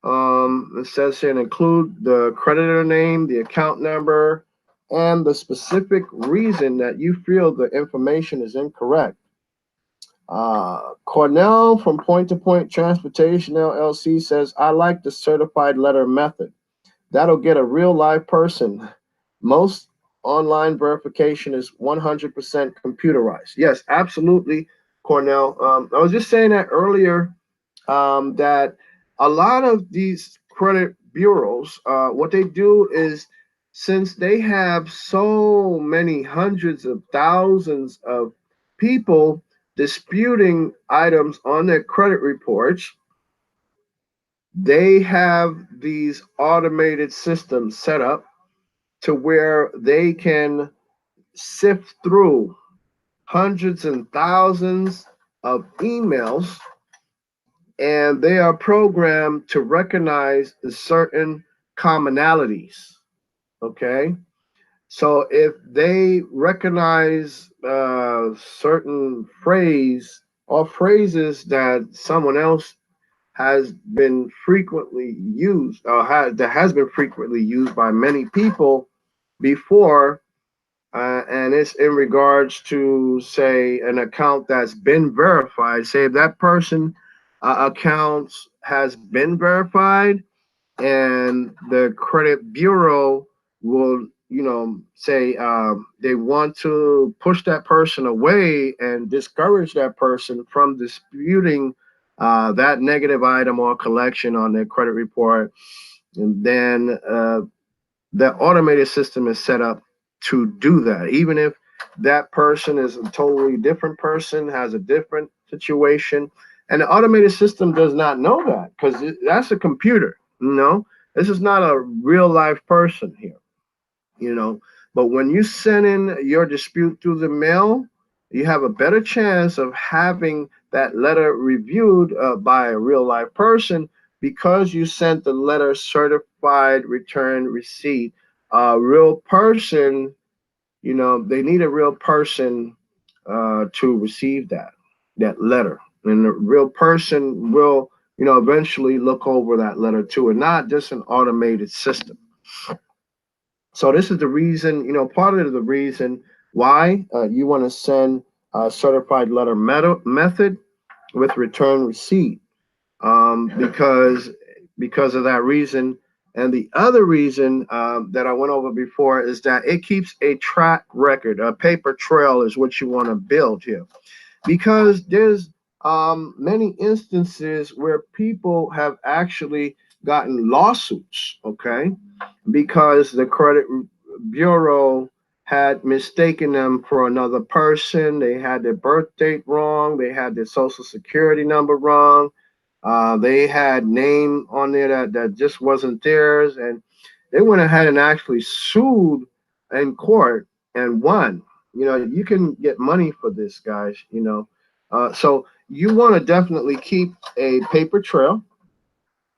It says here, include the creditor name, the account number, and the specific reason that you feel the information is incorrect. Cornell from Point-to-Point Transportation LLC says, I like the certified letter method. That'll get a real live person. Most online verification is 100% computerized. Yes, absolutely, Cornell. I was just saying that earlier, that a lot of these credit bureaus, what they do is, since they have so many hundreds of thousands of people disputing items on their credit reports, they have these automated systems set up to where they can sift through hundreds and thousands of emails, and they are programmed to recognize certain commonalities. Okay. So if they recognize certain phrase or phrases that someone else has been frequently used, or that has been frequently used by many people before, and it's in regards to, say, an account that's been verified. Say if that person account has been verified, and the credit bureau will, say they want to push that person away and discourage that person from disputing that negative item or collection on their credit report. And then the automated system is set up to do that, even if that person is a totally different person, has a different situation. And the automated system does not know that, because that's a computer. This is not a real life person here. But when you send in your dispute through the mail, you have a better chance of having that letter reviewed by a real life person, because you sent the letter certified return receipt. A real person, they need a real person to receive that letter, and the real person will, eventually look over that letter too, and not just an automated system. So this is the reason, part of the reason why you want to send a certified letter method with return receipt, because of that reason. And the other reason that I went over before is that it keeps a track record. A paper trail is what you want to build here, because there's many instances where people have actually gotten lawsuits, okay, because the credit bureau had mistaken them for another person. They had their birth date wrong. They had their social security number wrong. They had name on there that just wasn't theirs, and they went ahead and actually sued in court and won. You know, you can get money for this, guys. You know, so you want to definitely keep a paper trail,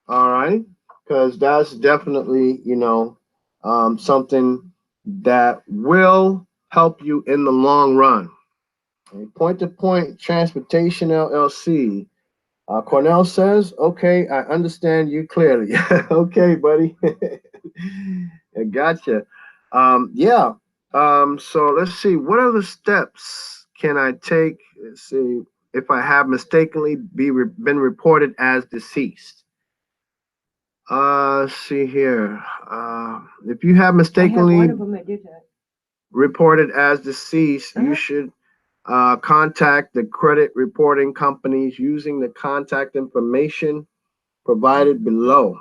all right, because that's definitely something that will help you in the long run. Okay, Point to Point Transportation LLC. Cornell says, okay, I understand you clearly. Okay, buddy. I gotcha. Yeah. So let's see. What other steps can I take? Let's see. If I have mistakenly been reported as deceased. Let's see here. If you have mistakenly reported as deceased, you should contact the credit reporting companies using the contact information provided below.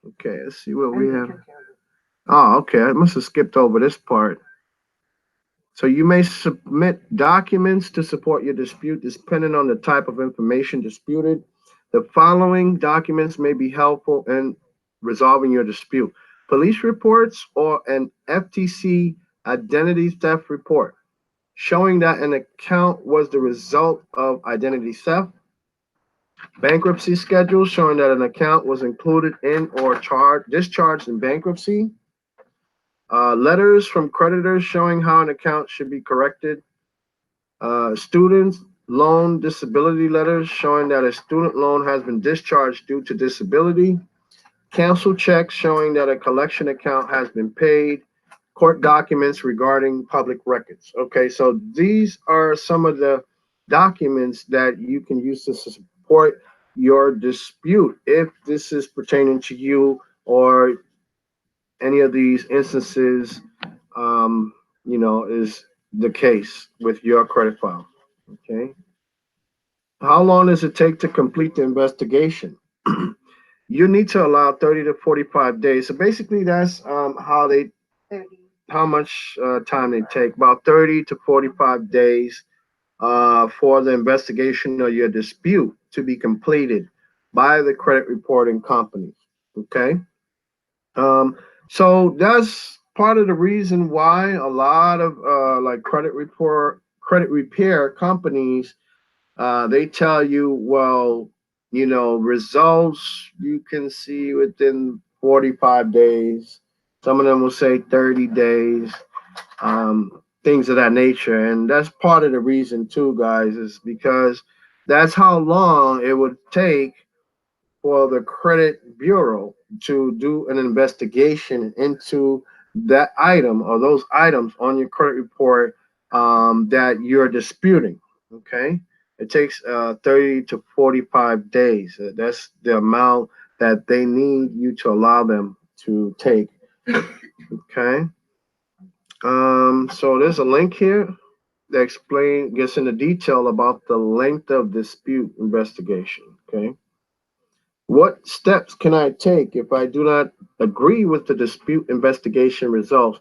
Okay, let's see what we have. Oh, okay. I must have skipped over this part. So you may submit documents to support your dispute depending on the type of information disputed. The following documents may be helpful in resolving your dispute. Police reports or an FTC identity theft report showing that an account was the result of identity theft. Bankruptcy schedule showing that an account was included in or discharged in bankruptcy. Letters from creditors showing how an account should be corrected. Students loan disability letters showing that a student loan has been discharged due to disability. Cancel checks showing that a collection account has been paid. Court documents regarding public records. Okay, so these are some of the documents that you can use to support your dispute if this is pertaining to you or any of these instances, um, is the case with your credit file. Okay. How long does it take to complete the investigation? You need to allow 30 to 45 days. So basically, that's how much time they take. About 30 to 45 days for the investigation of your dispute to be completed by the credit reporting companies. Okay. Um, so that's part of the reason why a lot of like credit repair companies, they tell you, well, results you can see within 45 days. Some of them will say 30 days, things of that nature. And that's part of the reason too, guys, is because that's how long it would take for the credit bureau to do an investigation into that item or those items on your credit report that you're disputing. Okay, it takes 30 to 45 days. That's the amount that they need you to allow them to take. Okay, so there's a link here that gets into detail about the length of dispute investigation. Okay. What steps can I take if I do not agree with the dispute investigation results?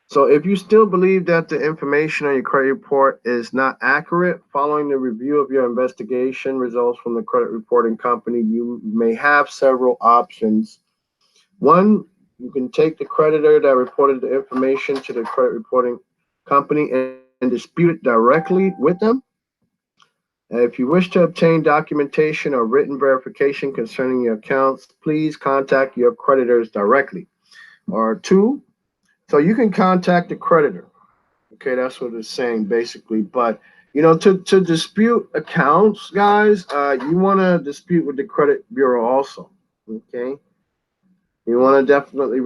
So, if you still believe that the information on your credit report is not accurate following the review of your investigation results from the credit reporting company, you may have several options. One, you can take the creditor that reported the information to the credit reporting company and dispute it directly with them. If you wish to obtain documentation or written verification concerning your accounts, please contact your creditors directly. Or two, so you can contact the creditor. Okay, that's what it's saying basically. But to dispute accounts, guys, you want to dispute with the credit bureau also. Okay, you want to definitely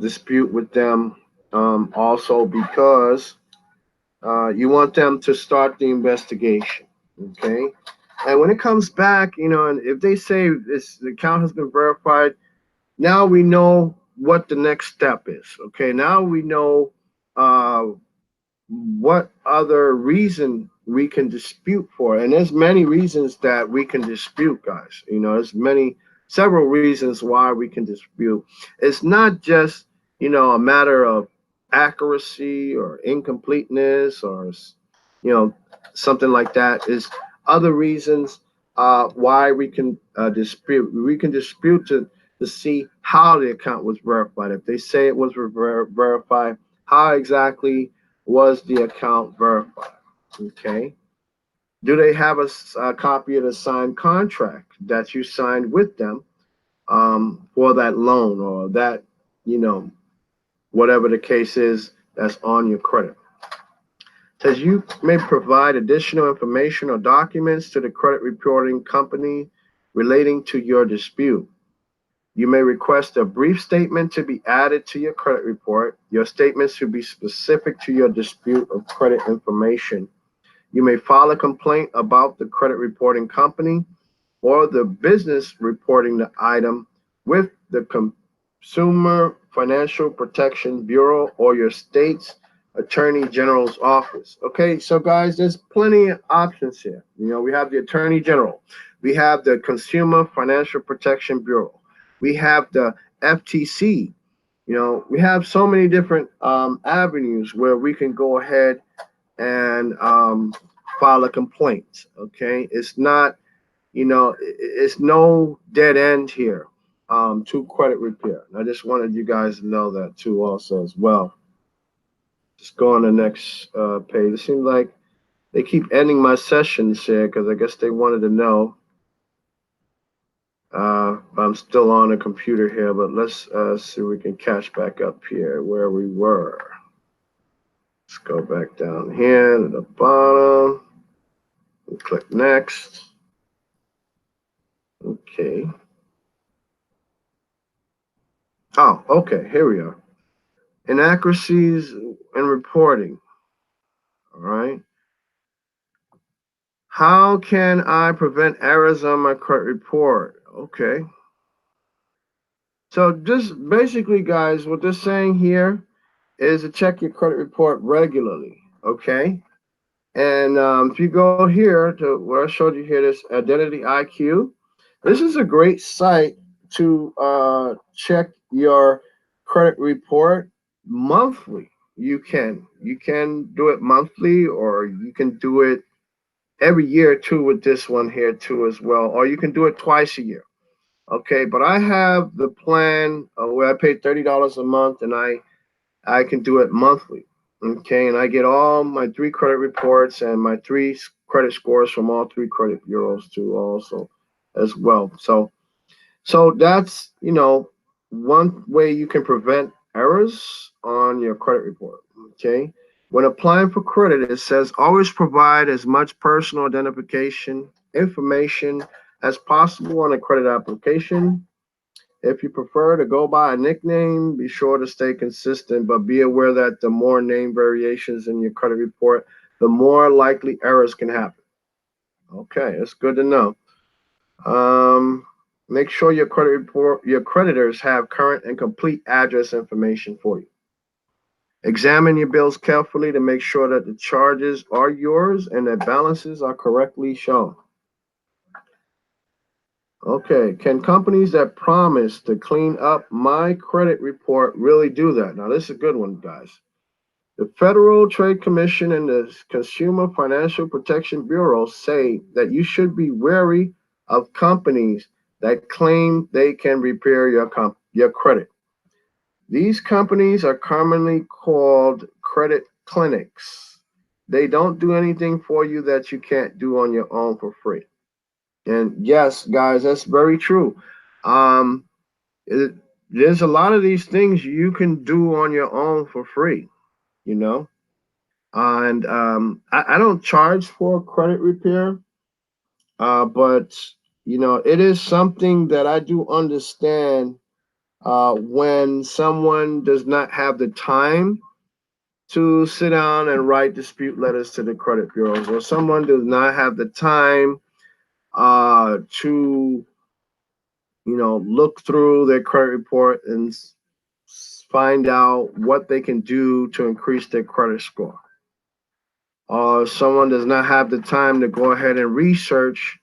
dispute with them also because you want them to start the investigation. Okay. And when it comes back, and if they say this the account has been verified, now we know what the next step is. Okay. Now we know uh, what other reason we can dispute for. And there's many reasons that we can dispute, guys. There's several reasons why we can dispute. It's not just, a matter of accuracy or incompleteness or, you know, something like that. Is other reasons. why we can dispute. We can dispute to see how the account was verified. If they say it was verified, how exactly was the account verified? Okay. Do they have a copy of the signed contract that you signed with them for that loan or that, you know, whatever the case is that's on your credit? Says you may provide additional information or documents to the credit reporting company relating to your dispute. You may request a brief statement to be added to your credit report. Your statement should be specific to your dispute of credit information. You may file a complaint about the credit reporting company or the business reporting the item with the Consumer Financial Protection Bureau or your state's Attorney General's office. Okay, so guys, there's plenty of options here. You know, we have the Attorney General, we have the Consumer Financial Protection Bureau, we have the FTC. You know, we have so many different avenues where we can go ahead and file a complaint. Okay, it's not, you know, it's no dead end here to credit repair. And I just wanted you guys to know that too, also as well. Just go on the next page. It seems like they keep ending my sessions here because I guess they wanted to know. I'm still on the computer here, but let's see if we can catch back up here where we were. Let's go back down here to the bottom and click next. Okay. Oh, okay. Here we are. Inaccuracies in reporting. All right. How can I prevent errors on my credit report? Okay. So just basically, guys, what they're saying here is to check your credit report regularly. Okay. And if you go here to what I showed you here, this Identity IQ, this is a great site to check your credit report monthly. You can do it monthly, or you can do it every year too with this one here too as well, or you can do it twice a year. Okay, but I have the plan where I pay $30 a month, and I can do it monthly. Okay, and I get all my 3 credit reports and my 3 credit scores from all 3 credit bureaus too also as well. So that's, you know, one way you can prevent errors on your credit report. Okay. When applying for credit, it says always provide as much personal identification information as possible on a credit application. If you prefer to go by a nickname, be sure to stay consistent, but be aware that the more name variations in your credit report, the more likely errors can happen. Okay, it's good to know. Make sure your creditors have current and complete address information for you. Examine your bills carefully to make sure that the charges are yours and that balances are correctly shown. Okay, can companies that promise to clean up my credit report really do that? Now, this is a good one, guys. The Federal Trade Commission and the Consumer Financial Protection Bureau say that you should be wary of companies that claim they can repair your credit. These companies are commonly called credit clinics. They don't do anything for you that you can't do on your own for free. And yes, guys, that's very true. Um, there's a lot of these things you can do on your own for free, you know. And I don't charge for credit repair, but you know, it is something that I do understand when someone does not have the time to sit down and write dispute letters to the credit bureaus, or someone does not have the time to, you know, look through their credit report and find out what they can do to increase their credit score. Someone does not have the time to go ahead and research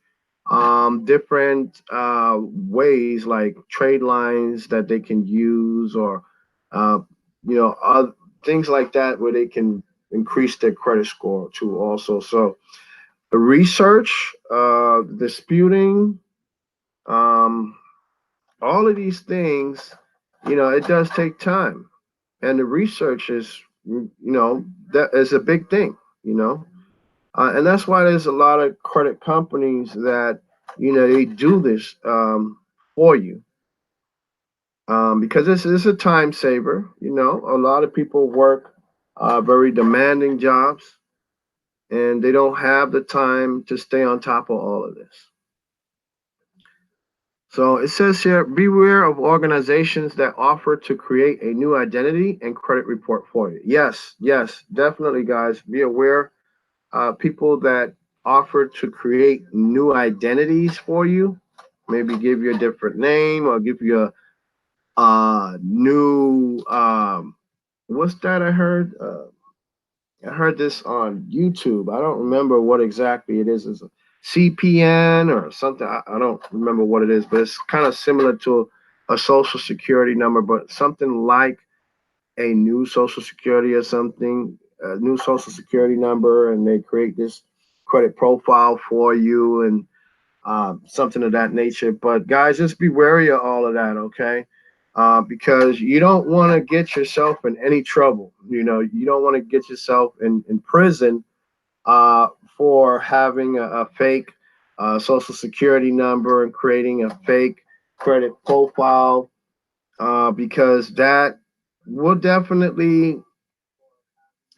different ways like trade lines that they can use, or you know, things like that where they can increase their credit score too also. So research, disputing, um, all of these things, it does take time. And the research is, that is a big thing, and that's why there's a lot of credit companies that, they do this for you. Because this is a time saver. A lot of people work very demanding jobs, and they don't have the time to stay on top of all of this. So it says here, beware of organizations that offer to create a new identity and credit report for you. Yes, yes, definitely, guys. Be aware. People that offer to create new identities for you, maybe give you a different name or give you a new, what's that I heard? I heard this on YouTube. I don't remember what exactly it is. It's a CPN or something. I don't remember what it is, but it's kind of similar to a social security number, but something like a new social security or something, a new social security number, and they create this credit profile for you and something of that nature. But guys, just be wary of all of that, okay? Because you don't want to get yourself in any trouble. You don't want to get yourself in prison uh, for having a fake social security number and creating a fake credit profile, because that will definitely,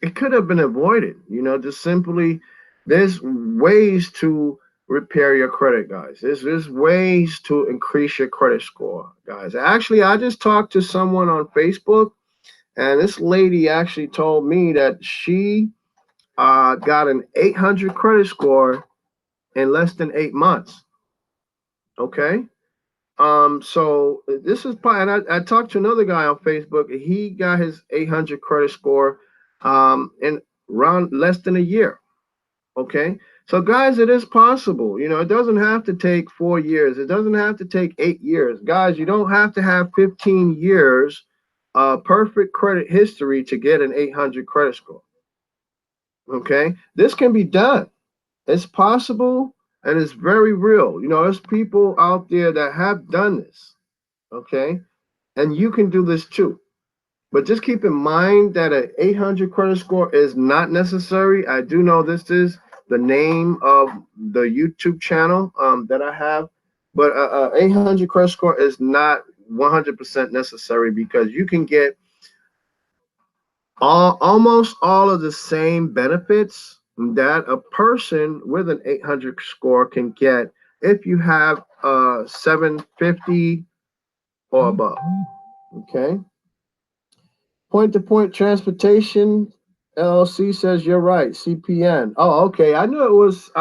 it could have been avoided. Just simply, there's ways to repair your credit, guys. There's ways to increase your credit score, guys. Actually, I just talked to someone on Facebook, and this lady actually told me that she got an 800 credit score in less than 8 months. Okay. So this is probably, and I talked to another guy on Facebook. He got his 800 credit score in around less than a year. Okay. So guys, it is possible. It doesn't have to take 4 years. It doesn't have to take 8 years. Guys, you don't have to have 15 years perfect credit history to get an 800 credit score. Okay. This can be done. It's possible and it's very real. There's people out there that have done this. Okay. And you can do this too. But just keep in mind that an 800 credit score is not necessary. I do know this is the name of the YouTube channel that I have, but 800 credit score is not 100% necessary, because you can get almost all of the same benefits that a person with an 800 score can get if you have a 750 or above. Okay. Point-to-point transportation LLC says you're right. CPN. Oh, okay. I knew it was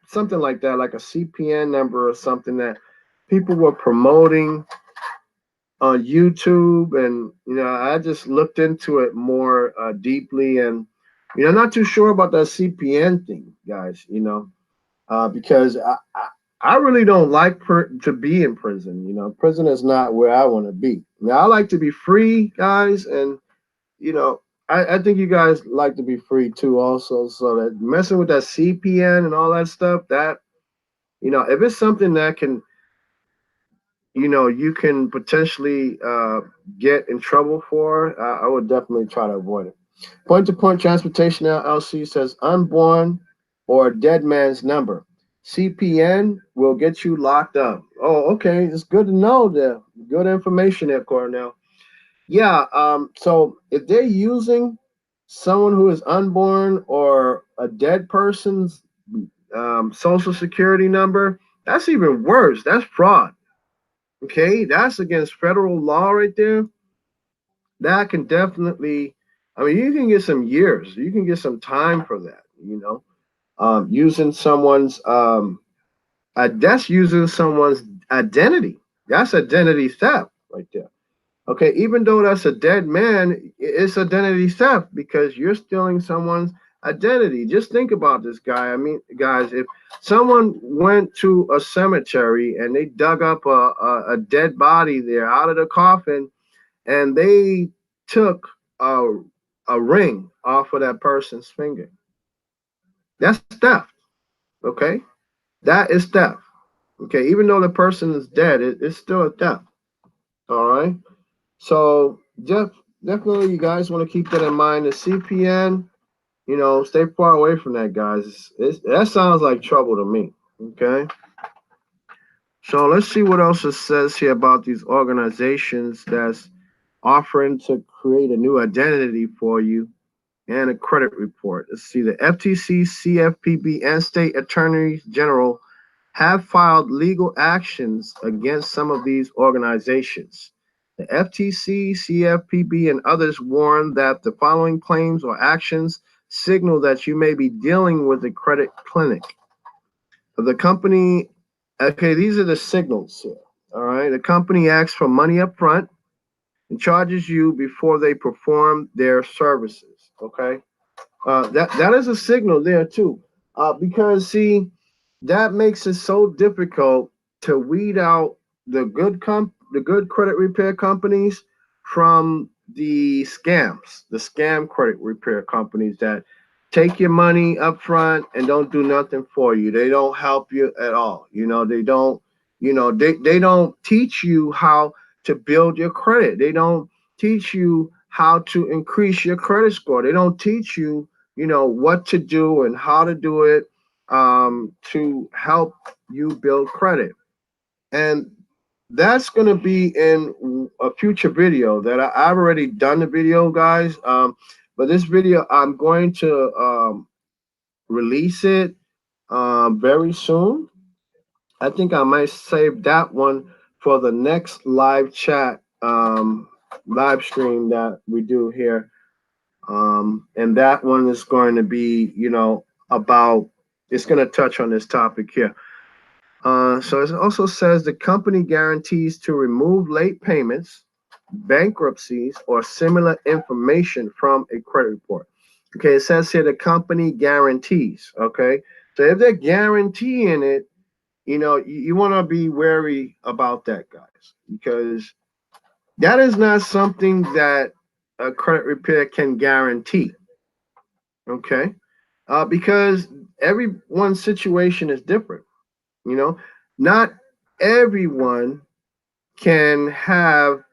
something like that, like a CPN number or something that people were promoting on YouTube, and I just looked into it more deeply, and I'm not too sure about that CPN thing, guys. Because I really don't like to be in prison. Prison is not where I want to be. Now I like to be free, guys, and you know, I think you guys like to be free too, also. So that messing with that CPN and all that stuff, that if it's something that can, you can potentially get in trouble for, I would definitely try to avoid it. Point-to-point transportation LLC says unborn or dead man's number. CPN will get you locked up. Oh, okay. It's good to know that. Good information there, Cornell. Yeah, so if they're using someone who is unborn or a dead person's social security number, that's even worse. That's fraud. Okay, that's against federal law right there. That can definitely, I mean, you can get some years, you can get some time for that, using someone's, that's using someone's identity. That's identity theft right there. Okay, even though that's a dead man, it's identity theft because you're stealing someone's identity. Just think about this, guy. I mean, guys, if someone went to a cemetery and they dug up a dead body there out of the coffin, and they took a ring off of that person's finger, that's theft. Okay, that is theft. Okay, even though the person is dead, it's still a theft. All right. So definitely, you guys want to keep that in mind. The CPN, stay far away from that, guys. That sounds like trouble to me. Okay. So let's see what else it says here about these organizations that's offering to create a new identity for you and a credit report. Let's see, the FTC, CFPB, and state attorneys general have filed legal actions against some of these organizations. The FTC, CFPB, and others warn that the following claims or actions signal that you may be dealing with a credit clinic. The company, okay, these are the signals here. All right, the company asks for money up front and charges you before they perform their services. Okay, that is a signal there too, because see, that makes it so difficult to weed out the good credit repair companies from the scam credit repair companies that take your money up front and don't do nothing for you. They don't help you at all. They don't, they don't teach you how to build your credit. They don't teach you how to increase your credit score. They don't teach you, what to do and how to do it, to help you build credit. And that's going to be in a future video that I've already done the video, guys. But this video, I'm going to release it very soon. I think I might save that one for the next live chat, live stream that we do here. And that one is going to be, about, it's going to touch on this topic here. So it also says the company guarantees to remove late payments, bankruptcies, or similar information from a credit report. Okay, it says here the company guarantees. Okay, so if they're guaranteeing it, you want to be wary about that, guys, because that is not something that a credit repair can guarantee. Okay, because everyone's situation is different. You know, not everyone can have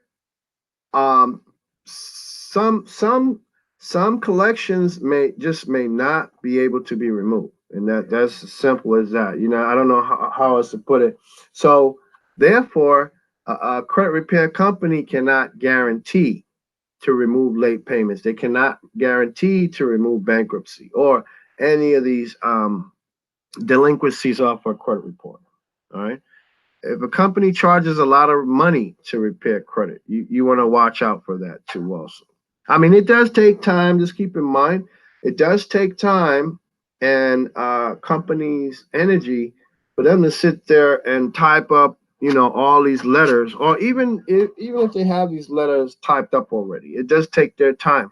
um some collections may not be able to be removed, and that's as simple as that. I don't know how else to put it. So therefore, a credit repair company cannot guarantee to remove late payments. They cannot guarantee to remove bankruptcy or any of these delinquencies off a credit report. All right. If a company charges a lot of money to repair credit, you want to watch out for that too also. I mean, it does take time. Just keep in mind, it does take time and companies' energy for them to sit there and type up, all these letters, or even if they have these letters typed up already, it does take their time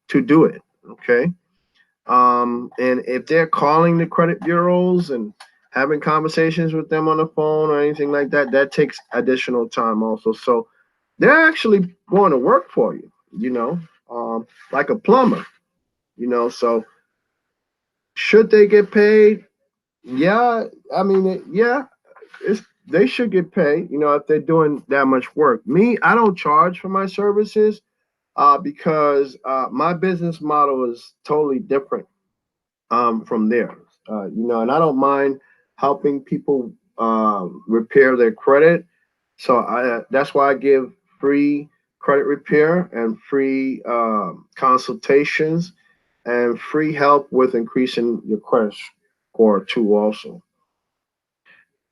to do it. Okay. And if they're calling the credit bureaus and having conversations with them on the phone or anything like that, that takes additional time also. So they're actually going to work for you, like a plumber, So should they get paid? Yeah, I mean, yeah, they should get paid, if they're doing that much work. Me, I don't charge for my services because my business model is totally different from there. And I don't mind helping people repair their credit. So that's why I give free credit repair and free consultations and free help with increasing your credit score too also.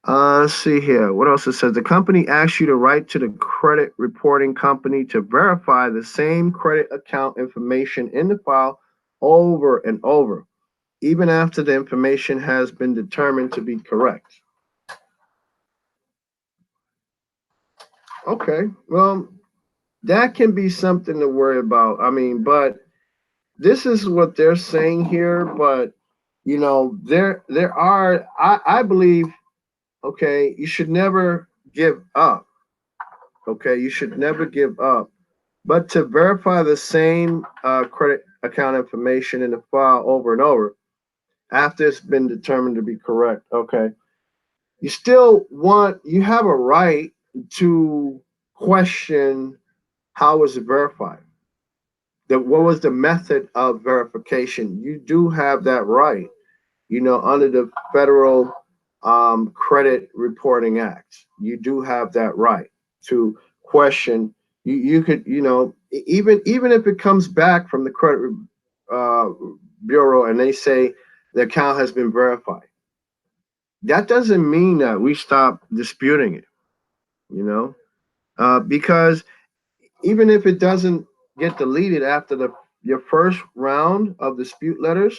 Let's see here. What else it says? The company asks you to write to the credit reporting company to verify the same credit account information in the file over and over, even after the information has been determined to be correct. Okay, well, that can be something to worry about. I mean, but this is what they're saying here. But there are. I believe. Okay, you should never give up. Okay, you should never give up. But to verify the same credit account information in the file over and over, after it's been determined to be correct. Okay. You have a right to question how was it verified? What was the method of verification? You do have that right, under the Federal Credit Reporting Act. You do have that right to question. You could, even if it comes back from the credit uh, bureau and they say the account has been verified, that doesn't mean that we stop disputing it, because even if it doesn't get deleted after your first round of dispute letters,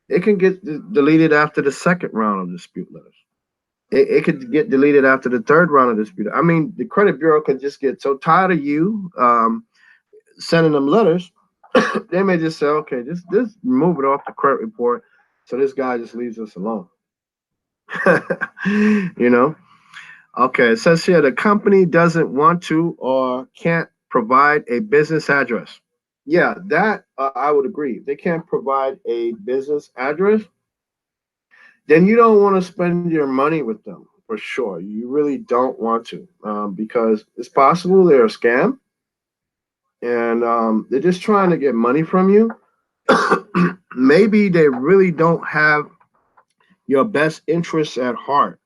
it can get deleted after the second round of dispute letters. It could get deleted after the third round of dispute. I mean, the credit bureau can just get so tired of you sending them letters, they may just say, okay, just remove it off the credit report, so this guy just leaves us alone. you know. Okay, it says here the company doesn't want to or can't provide a business address. Yeah, that I would agree. If they can't provide a business address, then you don't want to spend your money with them for sure. You really don't want to, because it's possible they're a scam and they're just trying to get money from you. Maybe they really don't have your best interests at heart,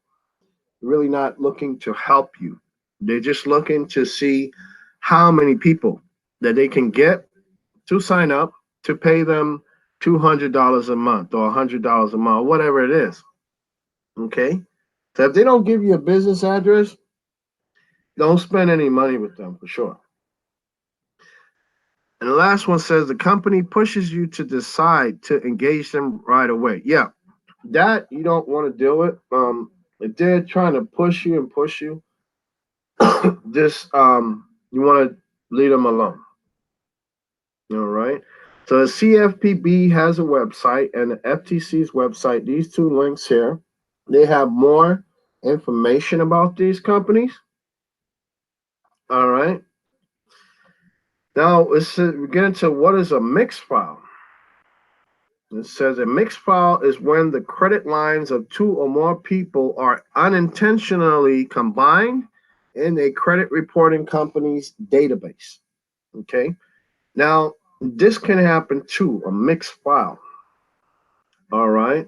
really not looking to help you. They're just looking to see how many people that they can get to sign up to pay them $200 a month or $100 a month, whatever it is. Okay. So if they don't give you a business address, don't spend any money with them for sure. And the last one says the company pushes you to decide to engage them right away. Yeah, that you don't want to deal with. If they're trying to push you and push you, just you want to leave them alone. All right. So the CFPB has a website and the FTC's website. These two links here, they have more information about these companies. All right. Now we get into what is a mixed file. It says a mixed file is when the credit lines of two or more people are unintentionally combined in a credit reporting company's database. Okay. Now, this can happen too, a mixed file. All right.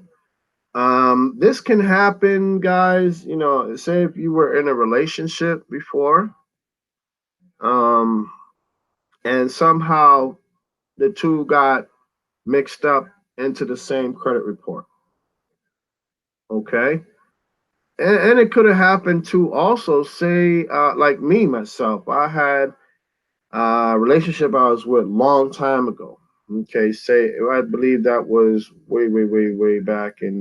This can happen, guys. Say if you were in a relationship before, um, and somehow the two got mixed up into the same credit report. Okay. And it could have happened to also say, like me, myself, I had a relationship I was with long time ago. Okay. Say, I believe that was way, way, way, way back in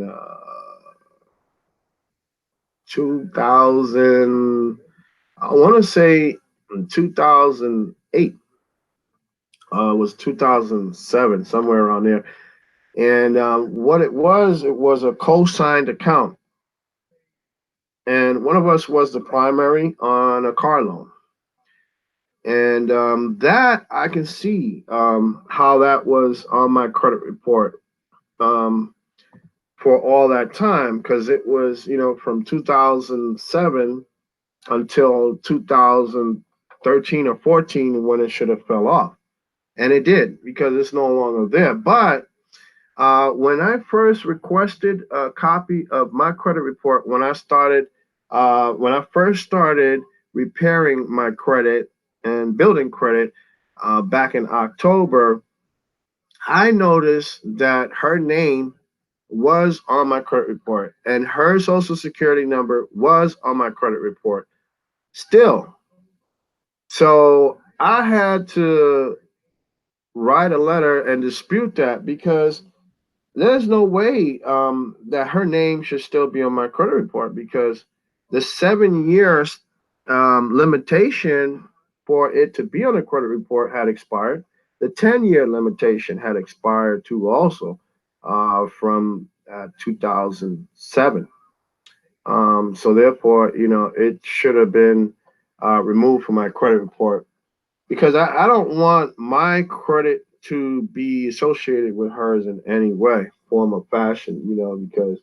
2000. I want to say 2008. Was 2007, somewhere around there. And what it was a co-signed account. And one of us was the primary on a car loan. And that I can see how that was on my credit report um, for all that time, because it was, from 2007 until 2013 or 14 when it should have fell off. And it did, because it's no longer there. But when I first requested a copy of my credit report, when I first started repairing my credit and building credit back in October, I noticed that her name was on my credit report and her social security number was on my credit report still. So I had to write a letter and dispute that, because there's no way that her name should still be on my credit report, because the 7 years limitation for it to be on the credit report had expired. The 10-year limitation had expired too, also from 2007. So therefore, it should have been removed from my credit report, because I don't want my credit to be associated with hers in any way form of fashion, because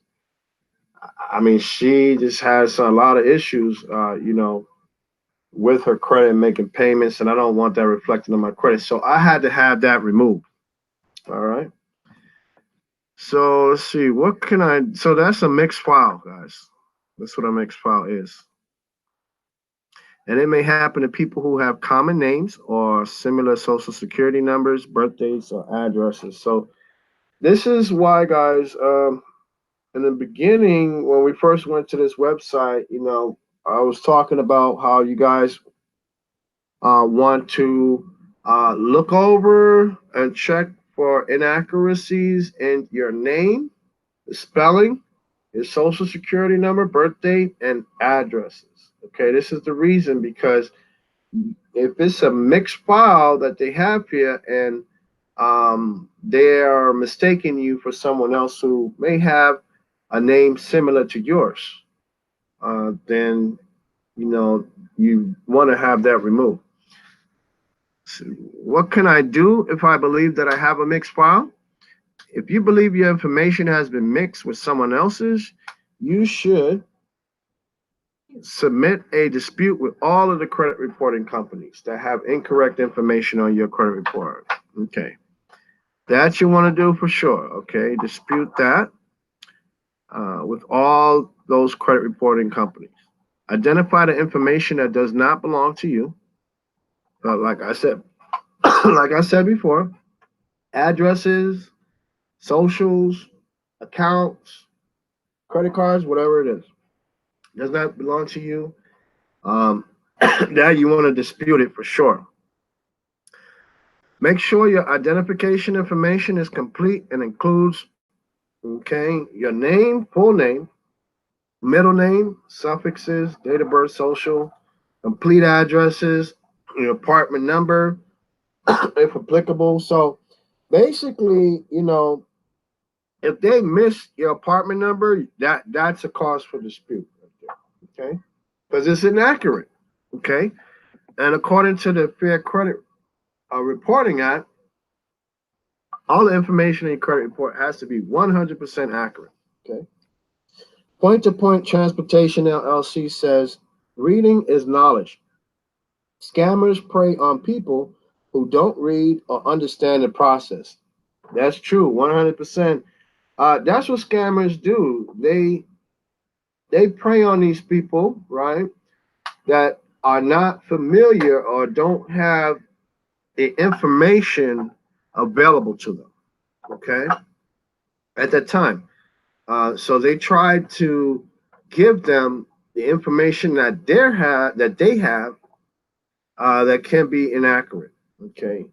I mean, she just has a lot of issues, with her credit and making payments, and I don't want that reflected on my credit. So I had to have that removed. All right. So let's see, what can I? So that's a mixed file, guys. That's what a mixed file is. And it may happen to people who have common names or similar social security numbers, birthdays, or addresses. So this is why, guys, in the beginning, when we first went to this website, I was talking about how you guys want to look over and check for inaccuracies in your name, the spelling, your social security number, birth date, and addresses. Okay, this is the reason, because if it's a mixed file that they have here and they are mistaking you for someone else who may have a name similar to yours, then you want to have that removed. So what can I do if I believe that I have a mixed file? If you believe your information has been mixed with someone else's, you should submit a dispute with all of the credit reporting companies that have incorrect information on your credit report. Okay. That you want to do for sure. Okay. Dispute that with all those credit reporting companies. Identify the information that does not belong to you. Like I said, like I said before, addresses, socials, accounts, credit cards, whatever it is, does not belong to you. That you want to dispute it for sure. Make sure your identification information is complete and includes, okay, your name, full name, middle name, suffixes, date of birth, social, complete addresses, your apartment number, if applicable. So basically, if they miss your apartment number, that's a cause for dispute right there, okay? Because it's inaccurate, okay? And according to the Fair Credit Reporting Act, all the information in your credit report has to be 100% accurate, okay? Point-to-Point Transportation LLC says, reading is knowledge. Scammers prey on people who don't read or understand the process. That's true, 100%. That's what scammers do. They prey on these people, right, that are not familiar or don't have the information available to them, okay, at that time. So they tried to give them the information that they have that can be inaccurate, okay,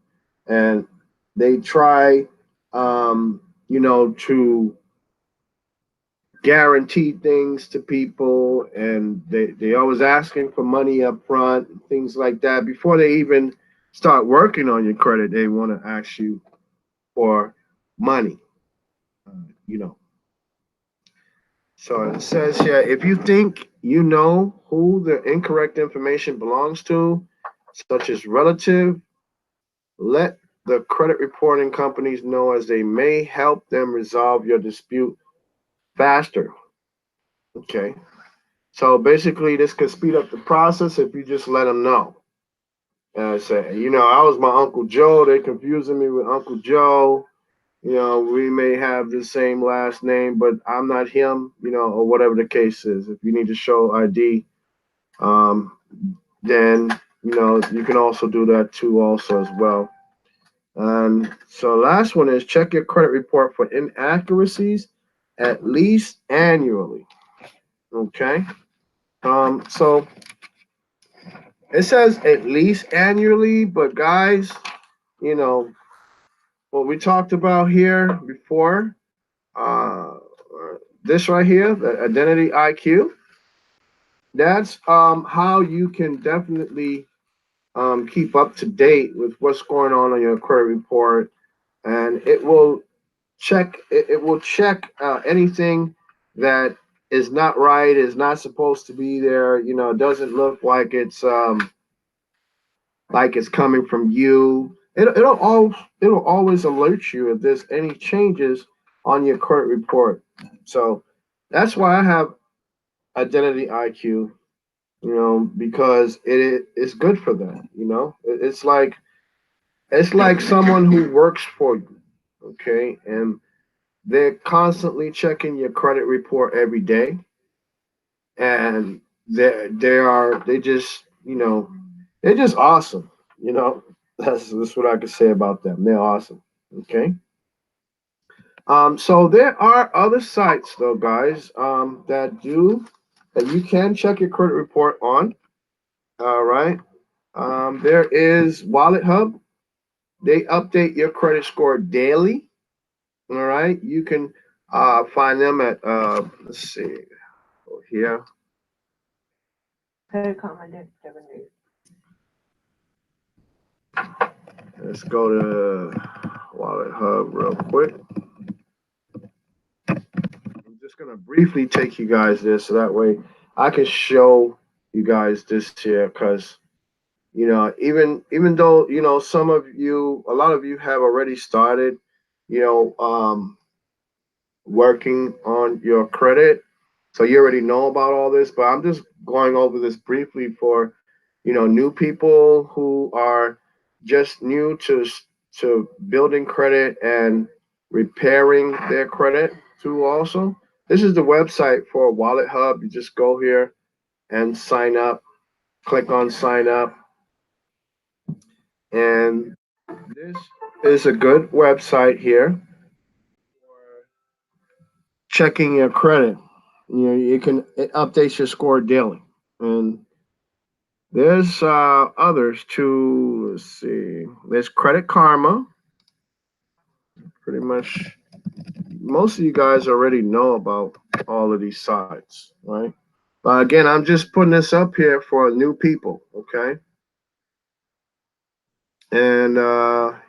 and they try, to guarantee things to people, and they always asking for money up front and things like that. Before they even start working on your credit, they want to ask you for money, uh, you know. So it says here, if you think you know who the incorrect information belongs to, such as relative, let the credit reporting companies know, as they may help them resolve your dispute faster. Okay. So basically, this could speed up the process if you just let them know. And I say, I was my Uncle Joe. They're confusing me with Uncle Joe. We may have the same last name, but I'm not him, or whatever the case is. If you need to show ID, then, you can also do that too also as well. And so last one is check your credit report for inaccuracies at least annually. Okay. So it says at least annually, but guys, what we talked about here before, uh, this right here, the identity IQ, that's how you can definitely keep up to date with what's going on your credit report, and it will check anything that is not right, is not supposed to be there. Doesn't look like it's coming from you. It'll always alert you if there's any changes on your credit report. So that's why I have Identity IQ, because it's good for that. It's like someone who works for you, okay, and they're constantly checking your credit report every day, and they're just awesome. That's what I could say about them. They're awesome. Okay. So there are other sites though, guys, that you can check your credit report on. All right. There is Wallet Hub. They update your credit score daily. All right. You can find them at let's see here. Let's go to Wallet Hub real quick. I'm just gonna briefly take you guys there so that way I can show you guys this here, because even though a lot of you have already started, you know, um, working on your credit, so you already know about all this. But I'm just going over this briefly for new people who are just new to building credit and repairing their credit too. Also, this is the website for Wallet Hub. You just go here and sign up. Click on sign up, and this is a good website here for checking your credit. It updates your score daily, and there's others too. Let's see. There's Credit Karma. Pretty much, most of you guys already know about all of these sites, right? But again, I'm just putting this up here for new people, okay? And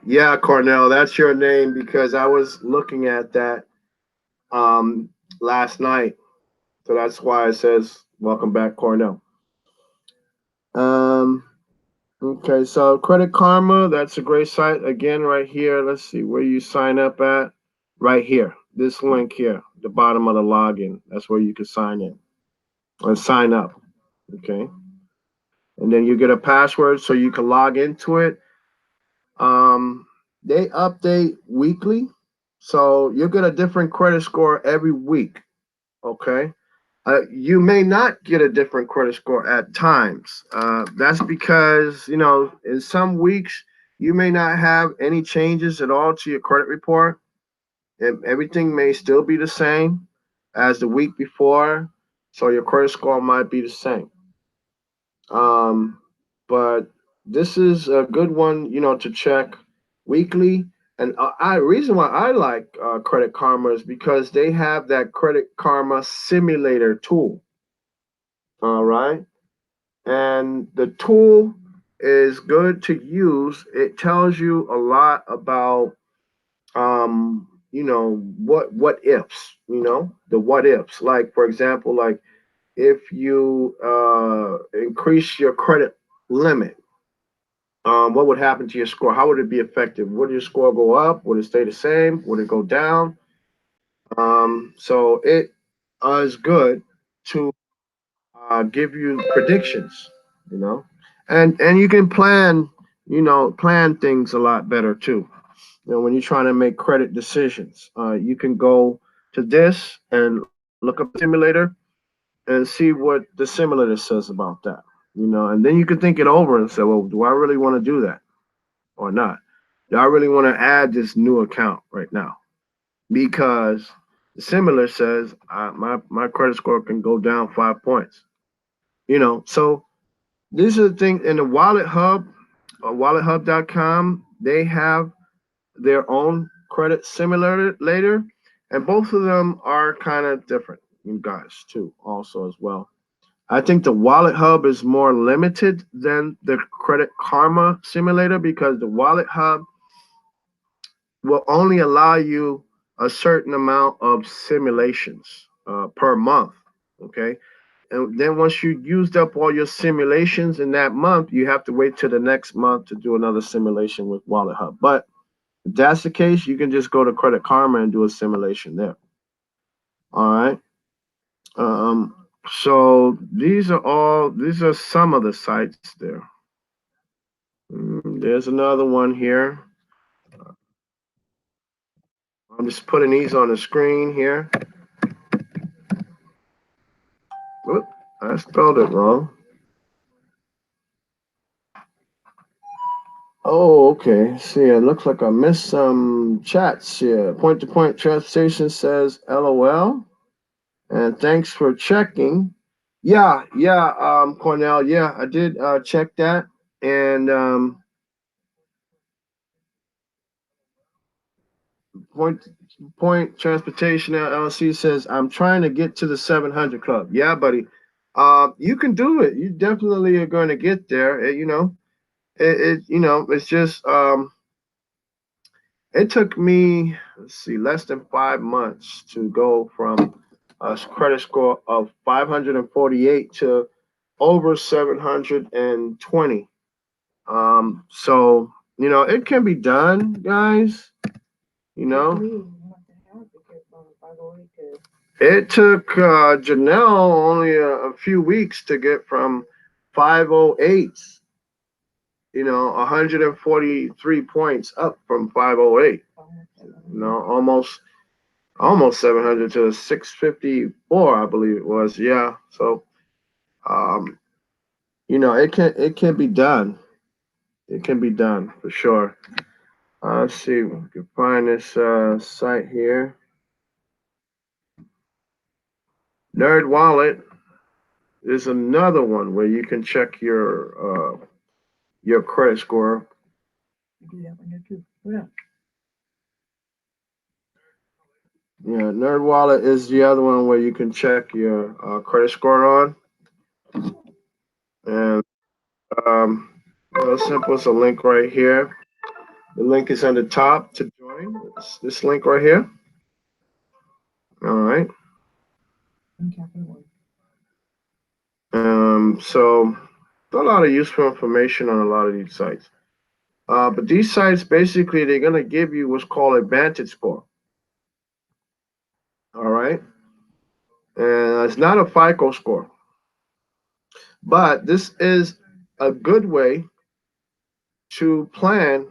yeah, Cornell, that's your name because I was looking at that um, last night. So that's why it says welcome back, Cornell. Um, okay, so Credit Karma, that's a great site. Again, right here, let's see where you sign up at. Right here, this link here, the bottom of the login. That's where you can sign in and sign up. Okay, and then you get a password so you can log into it. Um, they update weekly, so you get a different credit score every week. Okay. You may not get a different credit score at times. That's because, in some weeks, you may not have any changes at all to your credit report. And everything may still be the same as the week before. So your credit score might be the same. Um, but this is a good one, to check weekly. And reason why I like Credit Karma is because they have that Credit Karma simulator tool. All right. And the tool is good to use. It tells you a lot about what ifs, the what ifs. Like for example, like if you increase your credit limit, what would happen to your score? How would it be effective? Would your score go up? Would it stay the same? Would it go down? So it is good to give you predictions, you know, and you can plan things a lot better too. When you're trying to make credit decisions, you can go to this and look up the simulator and see what the simulator says about that, and then you can think it over and say, well, do I really want to do that or not? Do I really want to add this new account right now? Because the simulator says my credit score can go down 5 points. So these are the things in the Wallet Hub, wallethub.com. They have their own credit simulator, and both of them are kind of different, you guys, too, also as well. I think the Wallet Hub is more limited than the Credit Karma simulator because the Wallet Hub will only allow you a certain amount of simulations per month. Okay. And then once you used up all your simulations in that month, you have to wait till the next month to do another simulation with Wallet Hub. But If that's the case, you can just go to Credit Karma and do a simulation there. All right. So these are some of the sites there. There's another one here. I'm just putting these on the screen here. Whoop, I spelled it wrong. Oh, okay. See, it looks like I missed some chats here. Point-to-point transportation says LOL. And thanks for checking. Yeah, Cornell. Yeah, I did check that. And Point Transportation LLC says, I'm trying to get to the 700 club. Yeah, buddy. You can do it. You definitely are going to get there. It's just it took me, let's see, less than 5 months to go from a credit score of 548 to over 720. So it can be done, guys. It took Janelle only a few weeks to get from 508, 143 points up from 508. Almost 700 to 654, I believe it was. Yeah. So, it can be done. It can be done for sure. Let's see if we can find this site here. Nerd Wallet is another one where you can check your credit score. Do that one there too. Yeah, Nerd Wallet is the other one where you can check your credit score on. And simple, it's a link right here. The link is on the top to join. It's this link right here. All right. So a lot of useful information on a lot of these sites. But these sites, basically, they're going to give you what's called a Vantage score. All right. And it's not a FICO score. But this is a good way to plan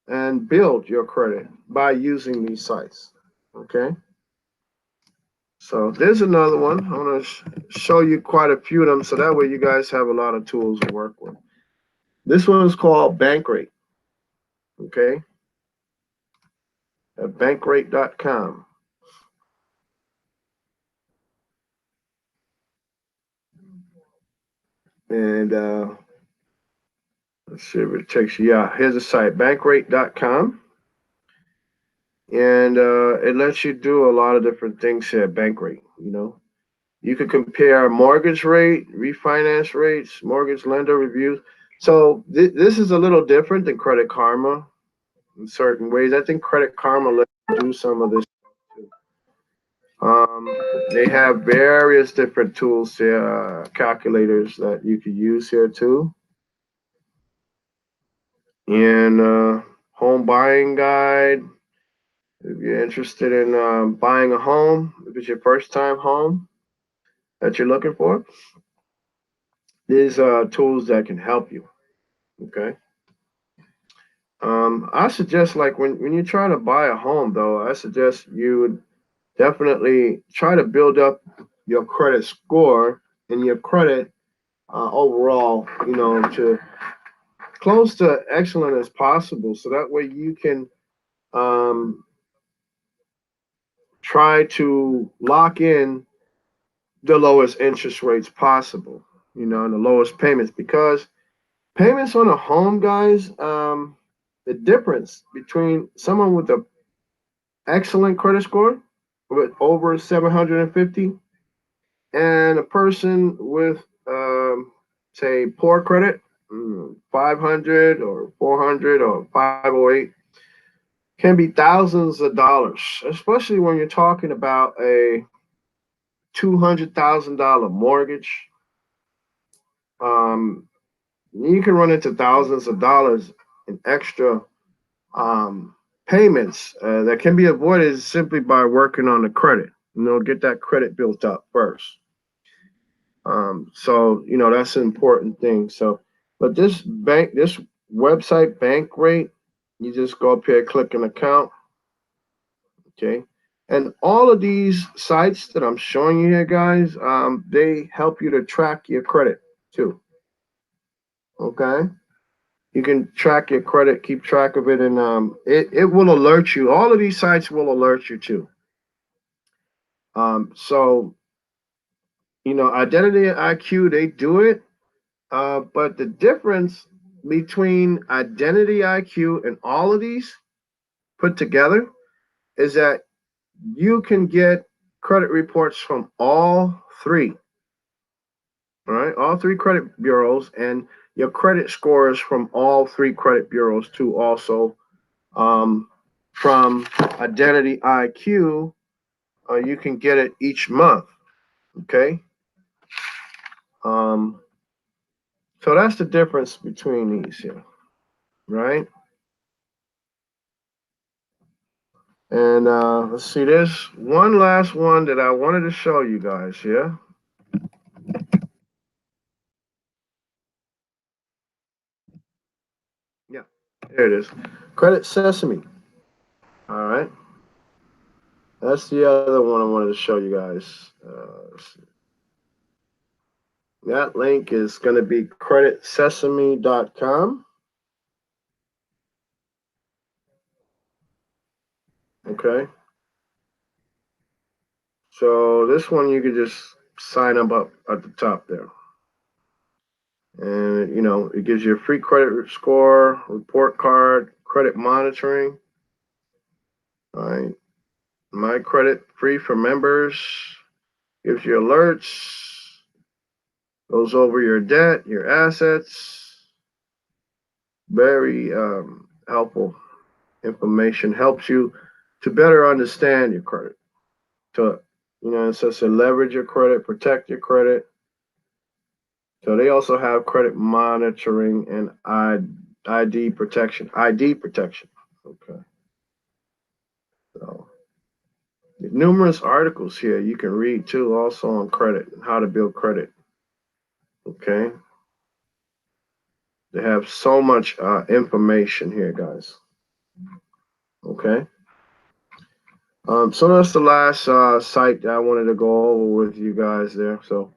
and build your credit by using these sites. Okay. So there's another one. I'm going to show you quite a few of them so that way you guys have a lot of tools to work with. This one is called Bankrate. Okay. At bankrate.com. And let's see if it takes you. Yeah, here's the site, bankrate.com. And it lets you do a lot of different things here at Bankrate. You can compare mortgage rate, refinance rates, mortgage lender reviews. So this is a little different than Credit Karma in certain ways. I think Credit Karma lets you do some of this too. They have various different tools here, calculators that you could use here too. And home buying guide. If you're interested in buying a home, if it's your first time home that you're looking for, these are tools that can help you. Okay. I suggest, like, when you try to buy a home, though, I suggest you would definitely try to build up your credit score and your credit overall, to close to excellent as possible. So that way you can try to lock in the lowest interest rates possible, and the lowest payments, because payments on a home, guys, the difference between someone with an excellent credit score with over 750 and a person with, say, poor credit, 500 or 400 or 508, can be thousands of dollars, especially when you're talking about a $200,000 mortgage. You can run into thousands of dollars in extra payments that can be avoided simply by working on the credit. Get that credit built up first. So that's an important thing. So, but this website Bankrate, you just go up here, click an account, okay. And all of these sites that I'm showing you here, guys, they help you to track your credit too. Okay. You can track your credit, keep track of it, and it will alert you. All of these sites will alert you too. So Identity IQ, they do it, but the difference between Identity IQ and all of these put together is that you can get credit reports from all three. All right, all three credit bureaus, and your credit scores from all three credit bureaus too. Also, from Identity IQ, you can get it each month. Okay. So that's the difference between these here, right? And let's see, there's one last one that I wanted to show you guys here. Yeah, there it is. Credit Sesame. All right. That's the other one I wanted to show you guys. That link is going to be creditsesame.com. Okay. So this one you could just sign up at the top there. And, it gives you a free credit score, report card, credit monitoring. All right. My Credit free for members. Gives you alerts. Goes over your debt, your assets. Very helpful information. Helps you to better understand your credit. To, it says to leverage your credit, protect your credit. So they also have credit monitoring and ID protection. Okay. So there's numerous articles here you can read too, also on credit and how to build credit. Okay. They have so much information here, guys. Okay. So that's the last site that I wanted to go over with you guys there. So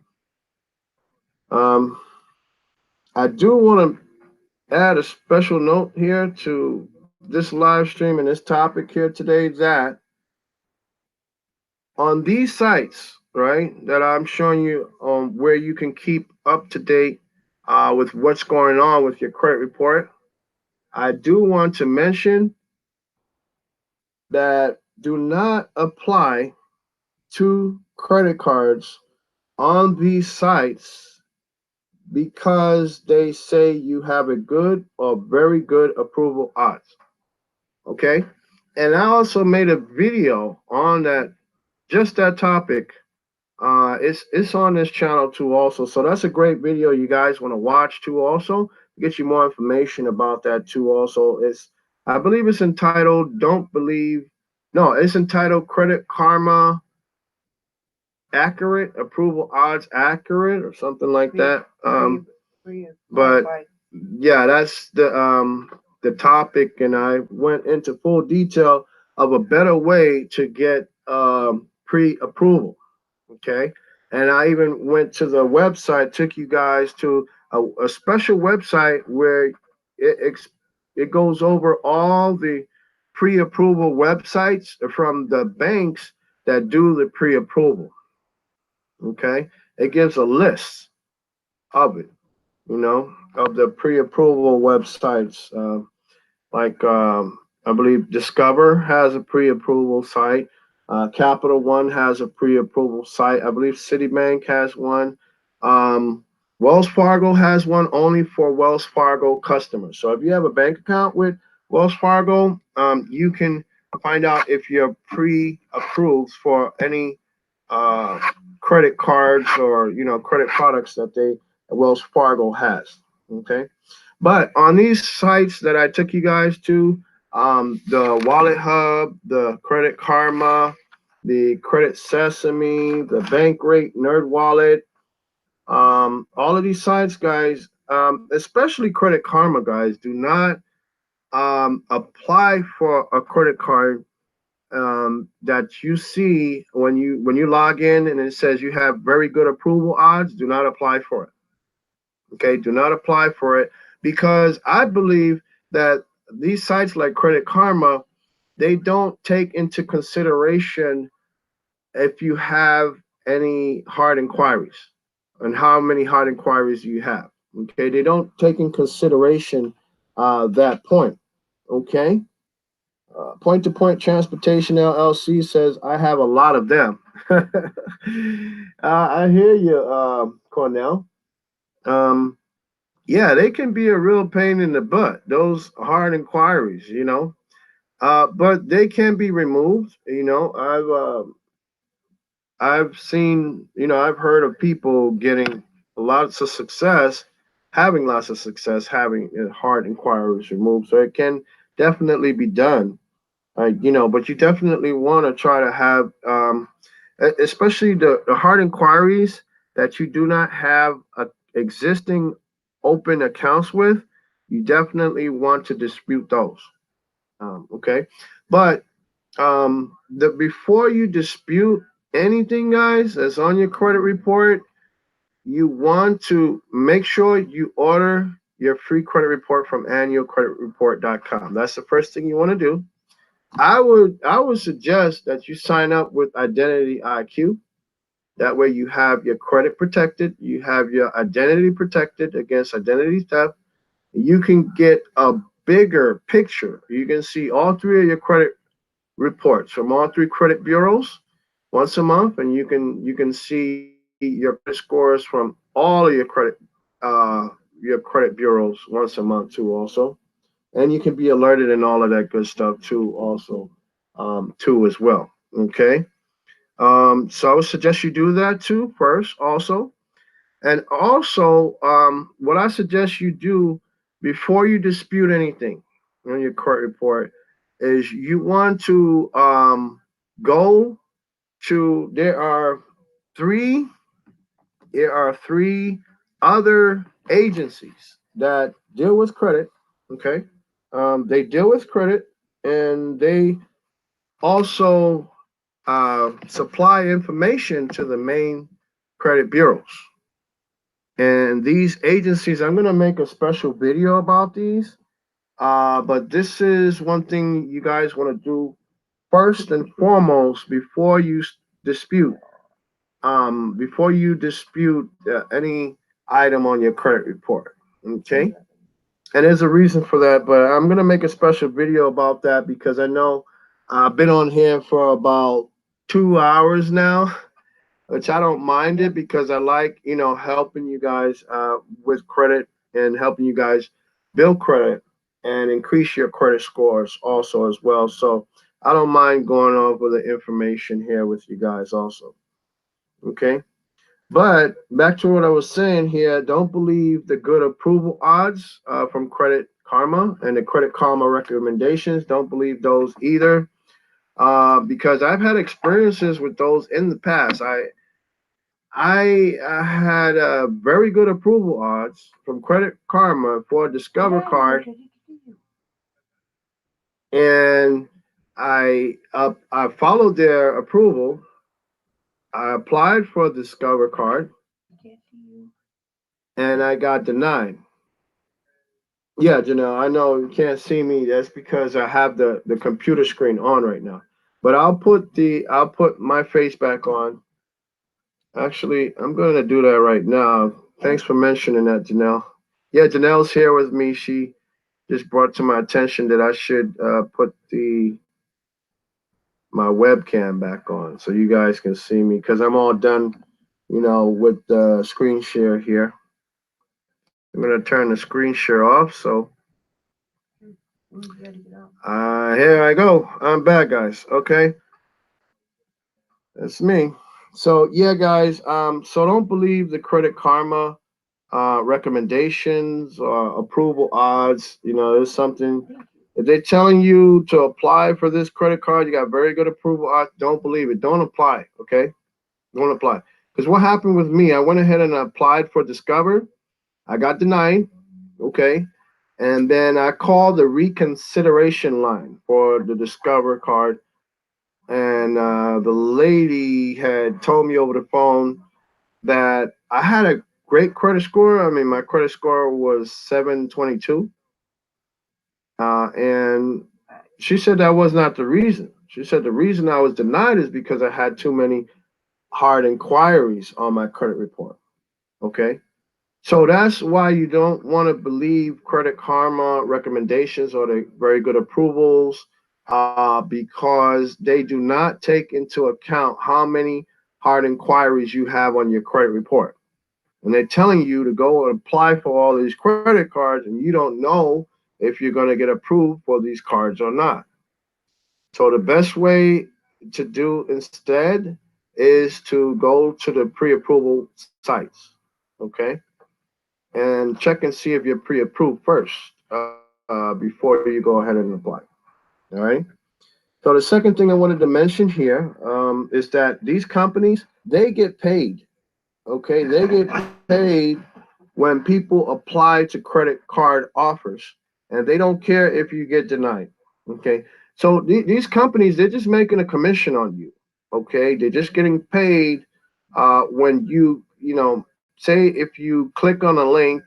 I do want to add a special note here to this live stream and this topic here today, that on these sites, right, that I'm showing you where you can keep up to date with what's going on with your credit report, I do want to mention that do not apply to credit cards on these sites because they say you have a good or very good approval odds. Okay. And I also made a video on that, just that topic. It's on this channel too also. So that's a great video you guys want to watch too also. Get you more information about that too also. I believe it's entitled it's entitled Credit Karma Accurate, Approval Odds Accurate, or something like that. But yeah, that's the topic, and I went into full detail of a better way to get pre-approval. Okay. And I even went to the website, took you guys to a special website where it goes over all the pre-approval websites from the banks that do the pre-approval. Okay. It gives a list of it, of the pre-approval websites. Like I believe Discover has a pre-approval site. Capital One has a pre-approval site. I believe Citibank has one. Wells Fargo has one only for Wells Fargo customers. So if you have a bank account with Wells Fargo, you can find out if you're pre-approved for any credit cards or credit products that Wells Fargo has. Okay. But on these sites that I took you guys to, the Wallet Hub, the Credit Karma, the Credit Sesame, the Bankrate, Nerd Wallet. All of these sites, guys, especially Credit Karma, guys, do not apply for a credit card that you see when you log in and it says you have very good approval odds. Do not apply for it. Okay, do not apply for it because I believe that these sites like Credit Karma, they don't take into consideration if you have any hard inquiries and how many hard inquiries you have. Okay, they don't take in consideration that point. Okay, Point to Point Transportation LLC says I have a lot of them. I hear you, Cornell. Um, yeah, they can be a real pain in the butt. Those hard inquiries, but they can be removed. I've seen, I've heard of people getting lots of success, having lots of success, having hard inquiries removed. So it can definitely be done. But you definitely want to try to have, especially the hard inquiries that you do not have existing open accounts with. You definitely want to dispute those. Okay, but the before you dispute anything, guys, that's on your credit report, you want to make sure you order your free credit report from annualcreditreport.com. That's the first thing you want to do. I would suggest that you sign up with Identity IQ. That way you have your credit protected, you have your identity protected against identity theft. You can get a bigger picture. You can see all three of your credit reports from all three credit bureaus once a month, and you can see your credit scores from all of your credit bureaus once a month too also, and you can be alerted and all of that good stuff too also too as well. Okay, so I would suggest you do that too first also, and also what I suggest you do before you dispute anything on your credit report is you want to go to three there are three other agencies that deal with credit. Okay, they deal with credit and they also supply information to the main credit bureaus. And these agencies, I'm going to make a special video about these. But this is one thing you guys want to do first and foremost dispute. Before you dispute any item on your credit report. Okay. And there's a reason for that, but I'm going to make a special video about that because I know I've been on here for about 2 hours now, which I don't mind it because I like, helping you guys with credit and helping you guys build credit and increase your credit scores also as well. So I don't mind going over the information here with you guys also. Okay. But back to what I was saying here, don't believe the good approval odds from Credit Karma and the Credit Karma recommendations. Don't believe those either because I've had experiences with those in the past. I had very good approval odds from Credit Karma for a Discover card, and I followed their approval. I applied for a Discover card, and I got denied. Yeah, Janelle, I know you can't see me. That's because I have the computer screen on right now. But I'll put my face back on. Actually, I'm going to do that right now. Thanks for mentioning that, Janelle. Yeah, Janelle's here with me. She just brought to my attention that I should put my webcam back on so you guys can see me because I'm all done, with the screen share here. I'm going to turn the screen share off. So here I go. I'm back, guys. Okay. That's me. So yeah, guys. So don't believe the Credit Karma recommendations or approval odds. It's something If they're telling you to apply for this credit card, you got very good approval. I don't believe it. Don't apply. Okay, don't apply. Because what happened with me, I went ahead and applied for Discover. I got denied. Okay, and then I called the reconsideration line for the Discover card, and the lady had told me over the phone that I had a great credit score. I mean, my credit score was 722, and she said that was not the reason. She said the reason I was denied is because I had too many hard inquiries on my credit report. Okay. So that's why you don't want to believe Credit Karma recommendations or the very good approvals, because they do not take into account how many hard inquiries you have on your credit report. And they're telling you to go and apply for all these credit cards, and you don't know if you're going to get approved for these cards or not. So the best way to do instead is to go to the pre-approval sites, okay, and check and see if you're pre-approved first, before you go ahead and apply. All right. So the second thing I wanted to mention here, is that these companies, they get paid. Okay, they get paid when people apply to credit card offers, and they don't care if you get denied. Okay, so these companies, they're just making a commission on you. Okay, they're just getting paid when you say if you click on a link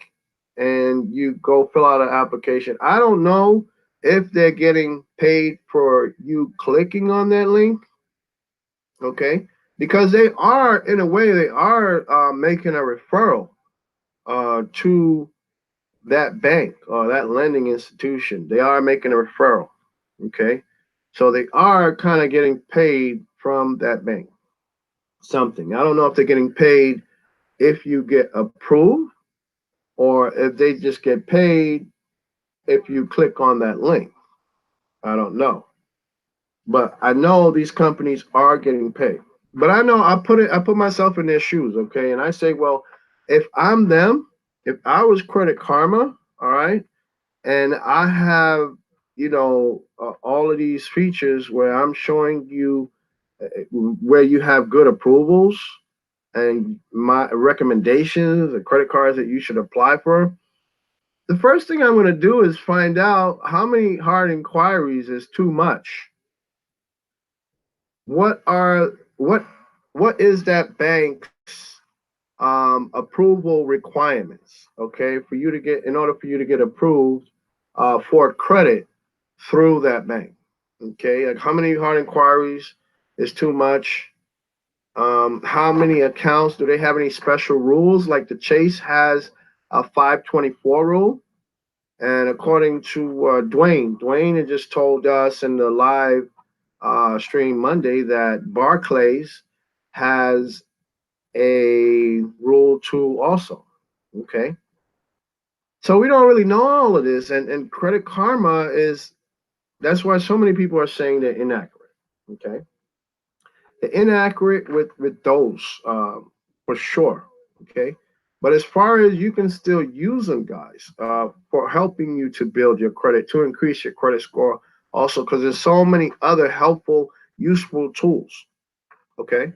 and you go fill out an application. I don't know if they're getting paid for you clicking on that link. Okay, because they are, in a way, they are making a referral to that bank or that lending institution. They are making a referral. Okay. So they are kind of getting paid from that bank. Something. I don't know if they're getting paid if you get approved or if they just get paid if you click on that link. I don't know. But I know these companies are getting paid. But I know I put myself in their shoes, okay? And I say, well, if I'm them, if I was Credit Karma, all right, and I have, all of these features where I'm showing you where you have good approvals and my recommendations and credit cards that you should apply for. The first thing I'm going to do is find out how many hard inquiries is too much. What are what is that bank's approval requirements? Okay, for you to get in order for you to get approved for credit through that bank. Okay, like how many hard inquiries is too much? How many accounts? Do they have any special rules? Like the Chase has a 524 rule. And according to Dwayne had just told us in the live stream Monday that Barclays has a rule too also. Okay. So we don't really know all of this. And Credit Karma is, that's why so many people are saying they're inaccurate. Okay. They're inaccurate with those, for sure. Okay. But as far as you can still use them, guys, for helping you to build your credit, to increase your credit score, also because there's so many other helpful, useful tools. Okay.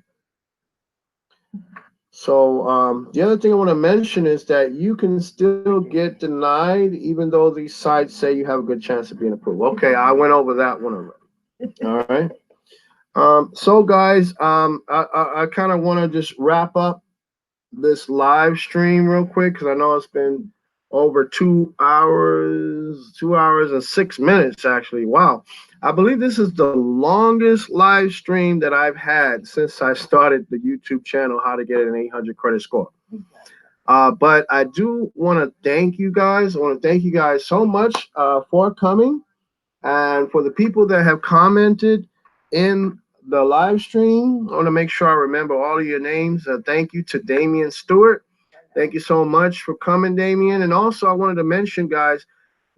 So the other thing I want to mention is that you can still get denied even though these sites say you have a good chance of being approved. Okay, I went over that one already. All right. So guys, I kind of want to just wrap up this live stream real quick because I know it's been over 2 hours and 6 minutes actually. Wow. I believe this is the longest live stream that I've had since I started the YouTube channel, How to Get an 800 Credit Score. But I do want to thank you guys. I want to thank you guys so much for coming. And for the people that have commented in the live stream, I want to make sure I remember all of your names. Thank you to Damian Stewart. Thank you so much for coming, Damian. And also, I wanted to mention, guys,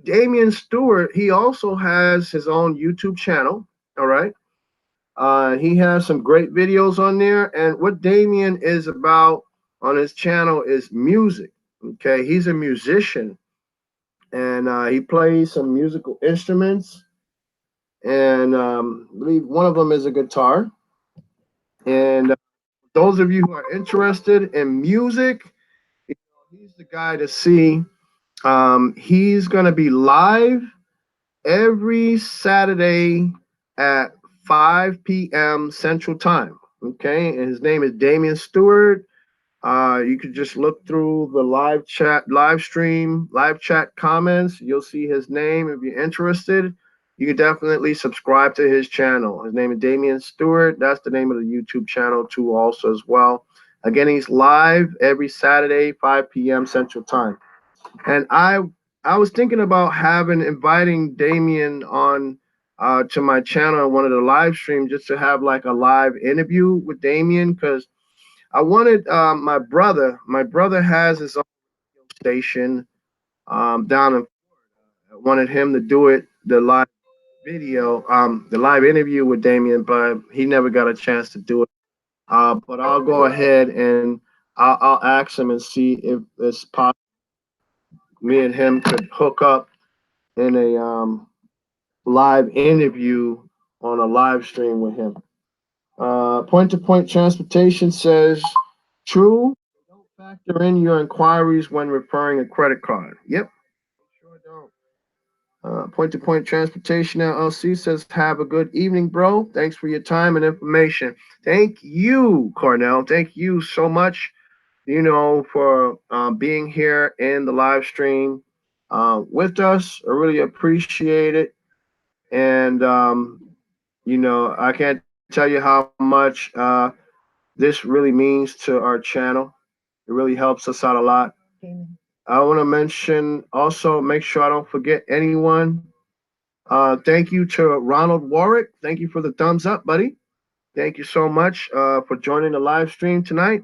Damian Stewart, he also has his own YouTube channel. All right. He has some great videos on there. And what Damian is about on his channel is music. Okay. He's a musician. and he plays some musical instruments, and I believe one of them is a guitar. And those of you who are interested in music, he's the guy to see. He's going to be live every Saturday at 5 p.m. Central Time. Okay, and his name is Damian Stewart. You could just look through the live chat, live stream, live chat comments. You'll see his name if you're interested. You can definitely subscribe to his channel. His name is Damian Stewart. That's the name of the YouTube channel too, also as well. Again, he's live every Saturday, 5 p.m. Central Time. And I was thinking about inviting Damien on to my channel on one of the live streams just to have like a live interview with Damien because I wanted my brother has his own station down in I wanted him to do it the live video the live interview with Damien, but he never got a chance to do it. But I'll go ahead and I'll ask him and see if it's possible me and him could hook up in a live interview on a live stream with him. Point to point transportation says true. Don't factor in your inquiries when referring a credit card. Yep, sure don't. Point to point transportation LLC says have a good evening, bro. Thanks for your time and information. Thank you, Cornell. Thank you so much. For being here in the live stream with us. I really appreciate it. And I can't tell you how much this really means to our channel. It really helps us out a lot. I want to mention also, make sure I don't forget anyone. Thank you to Ronald Warwick. Thank you for the thumbs up, buddy. Thank you so much for joining the live stream tonight.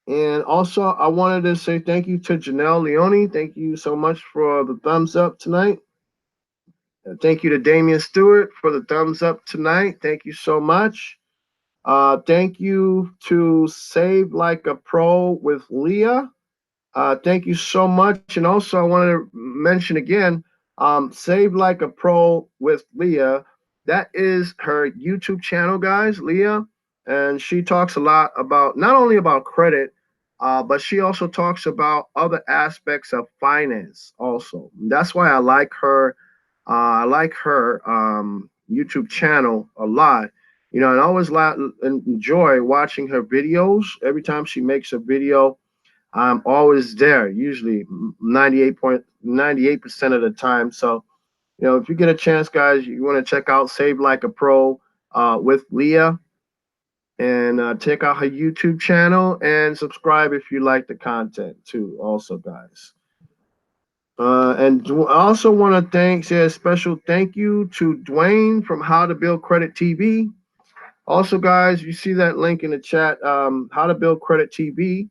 And also, I wanted to say thank you to Janelle Leone. Thank you so much for the thumbs up tonight. Thank you to Damian Stewart for the thumbs up tonight. Thank you so much. Thank you to Save Like a Pro with Leah. Thank you so much. And also, I wanted to mention again, Save Like a Pro with Leah. That is her YouTube channel, guys, Leah. And she talks a lot about not only about credit, but she also talks about other aspects of finance also. That's why I like her. I like her YouTube channel a lot. And I always enjoy watching her videos. Every time she makes a video, I'm always there, usually 98% of the time. So, if you get a chance, guys, you want to check out Save Like a Pro with Leah and check out her YouTube channel and subscribe if you like the content too, also, guys. And I also want to say a special thank you to Dwayne from How to Build Credit TV. Also, guys, you see that link in the chat, How to Build Credit TV.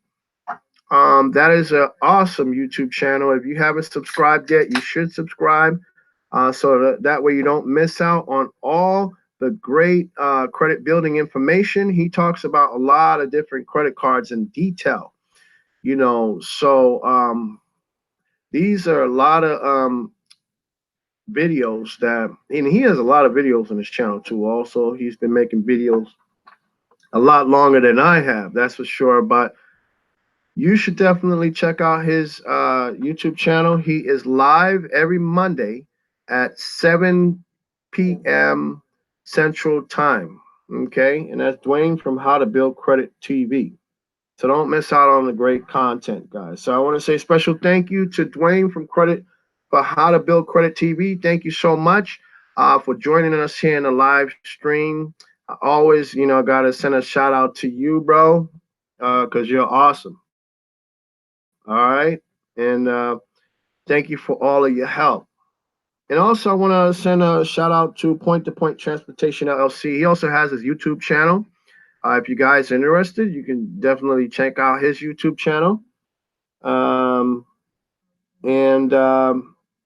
That is an awesome YouTube channel. If you haven't subscribed yet, you should subscribe so that way you don't miss out on all the great credit building information. He talks about a lot of different credit cards in detail, so these are a lot of videos and he has a lot of videos on his channel too. Also, he's been making videos a lot longer than I have, that's for sure. But you should definitely check out his YouTube channel. He is live every Monday at 7 p.m. Central Time. Okay, and that's Dwayne from How to Build Credit TV. So don't miss out on the great content, guys. So I want to say special thank you to Dwayne for How to Build Credit TV. Thank you so much for joining us here in the live stream. I always, got to send a shout out to you, bro, because you're awesome. All right. And thank you for all of your help. And also, I want to send a shout out to Point to Point Transportation LLC. He also has his YouTube channel. If you guys are interested, you can definitely check out his YouTube channel. And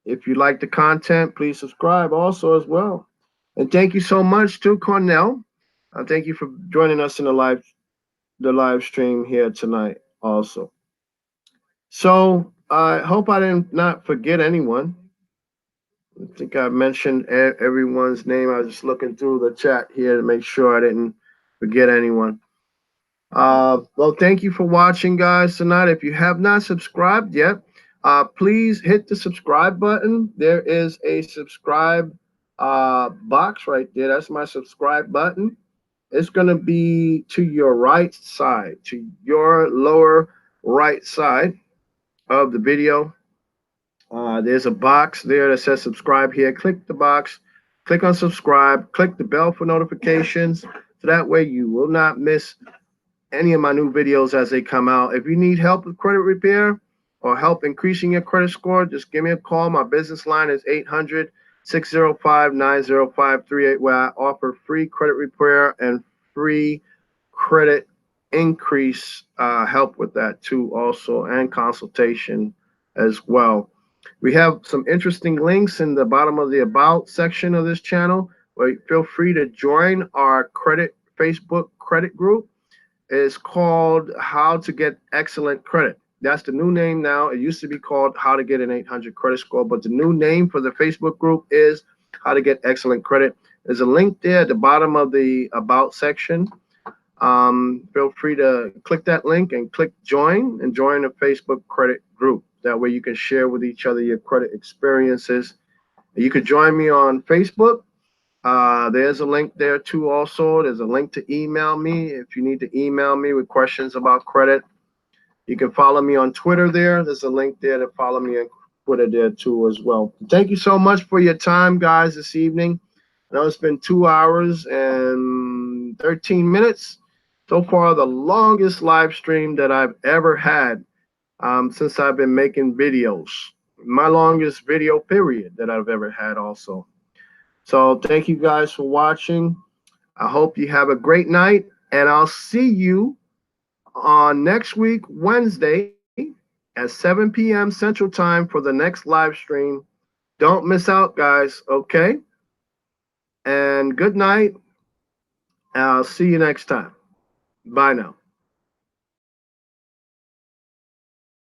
if you like the content, please subscribe also as well. And thank you so much to Cornell. Thank you for joining us in the live stream here tonight also. So I hope I didn't not forget anyone. I think I mentioned everyone's name. I was just looking through the chat here to make sure I didn't forget anyone. Well, thank you for watching, guys, tonight. If you have not subscribed yet, please hit the subscribe button. There is a subscribe box right there. That's my subscribe button. It's going to be to your right side, to your lower right side of the video. There's a box there that says subscribe here. Click the box, click on subscribe, click the bell for notifications. So that way you will not miss any of my new videos as they come out. If you need help with credit repair or help increasing your credit score, just give me a call. My business line is 800-605-90538, where I offer free credit repair and free credit increase help with that too also, and consultation as well. We have some interesting links in the bottom of the about section of this channel, where feel free to join our credit Facebook credit group. It's called How to Get Excellent Credit. That's the new name now. It used to be called How to Get an 800 Credit Score, but the new name for the Facebook group is How to Get Excellent Credit. There's a link there at the bottom of the About section. Feel free to click that link and click join and join the Facebook credit group. That way you can share with each other your credit experiences. You could join me on Facebook. There's a link there too also. There's a link to email me if you need to email me with questions about credit. You can follow me on Twitter there. There's a link there to follow me on Twitter there too as well. Thank you so much for your time, guys, this evening. I know it's been 2 hours and 13 minutes. So far, the longest live stream that I've ever had since I've been making videos. My longest video period that I've ever had also. So thank you guys for watching. I hope you have a great night, and I'll see you on next week, Wednesday at 7 p.m. Central Time for the next live stream. Don't miss out, guys, okay? And good night. I'll see you next time. Bye now.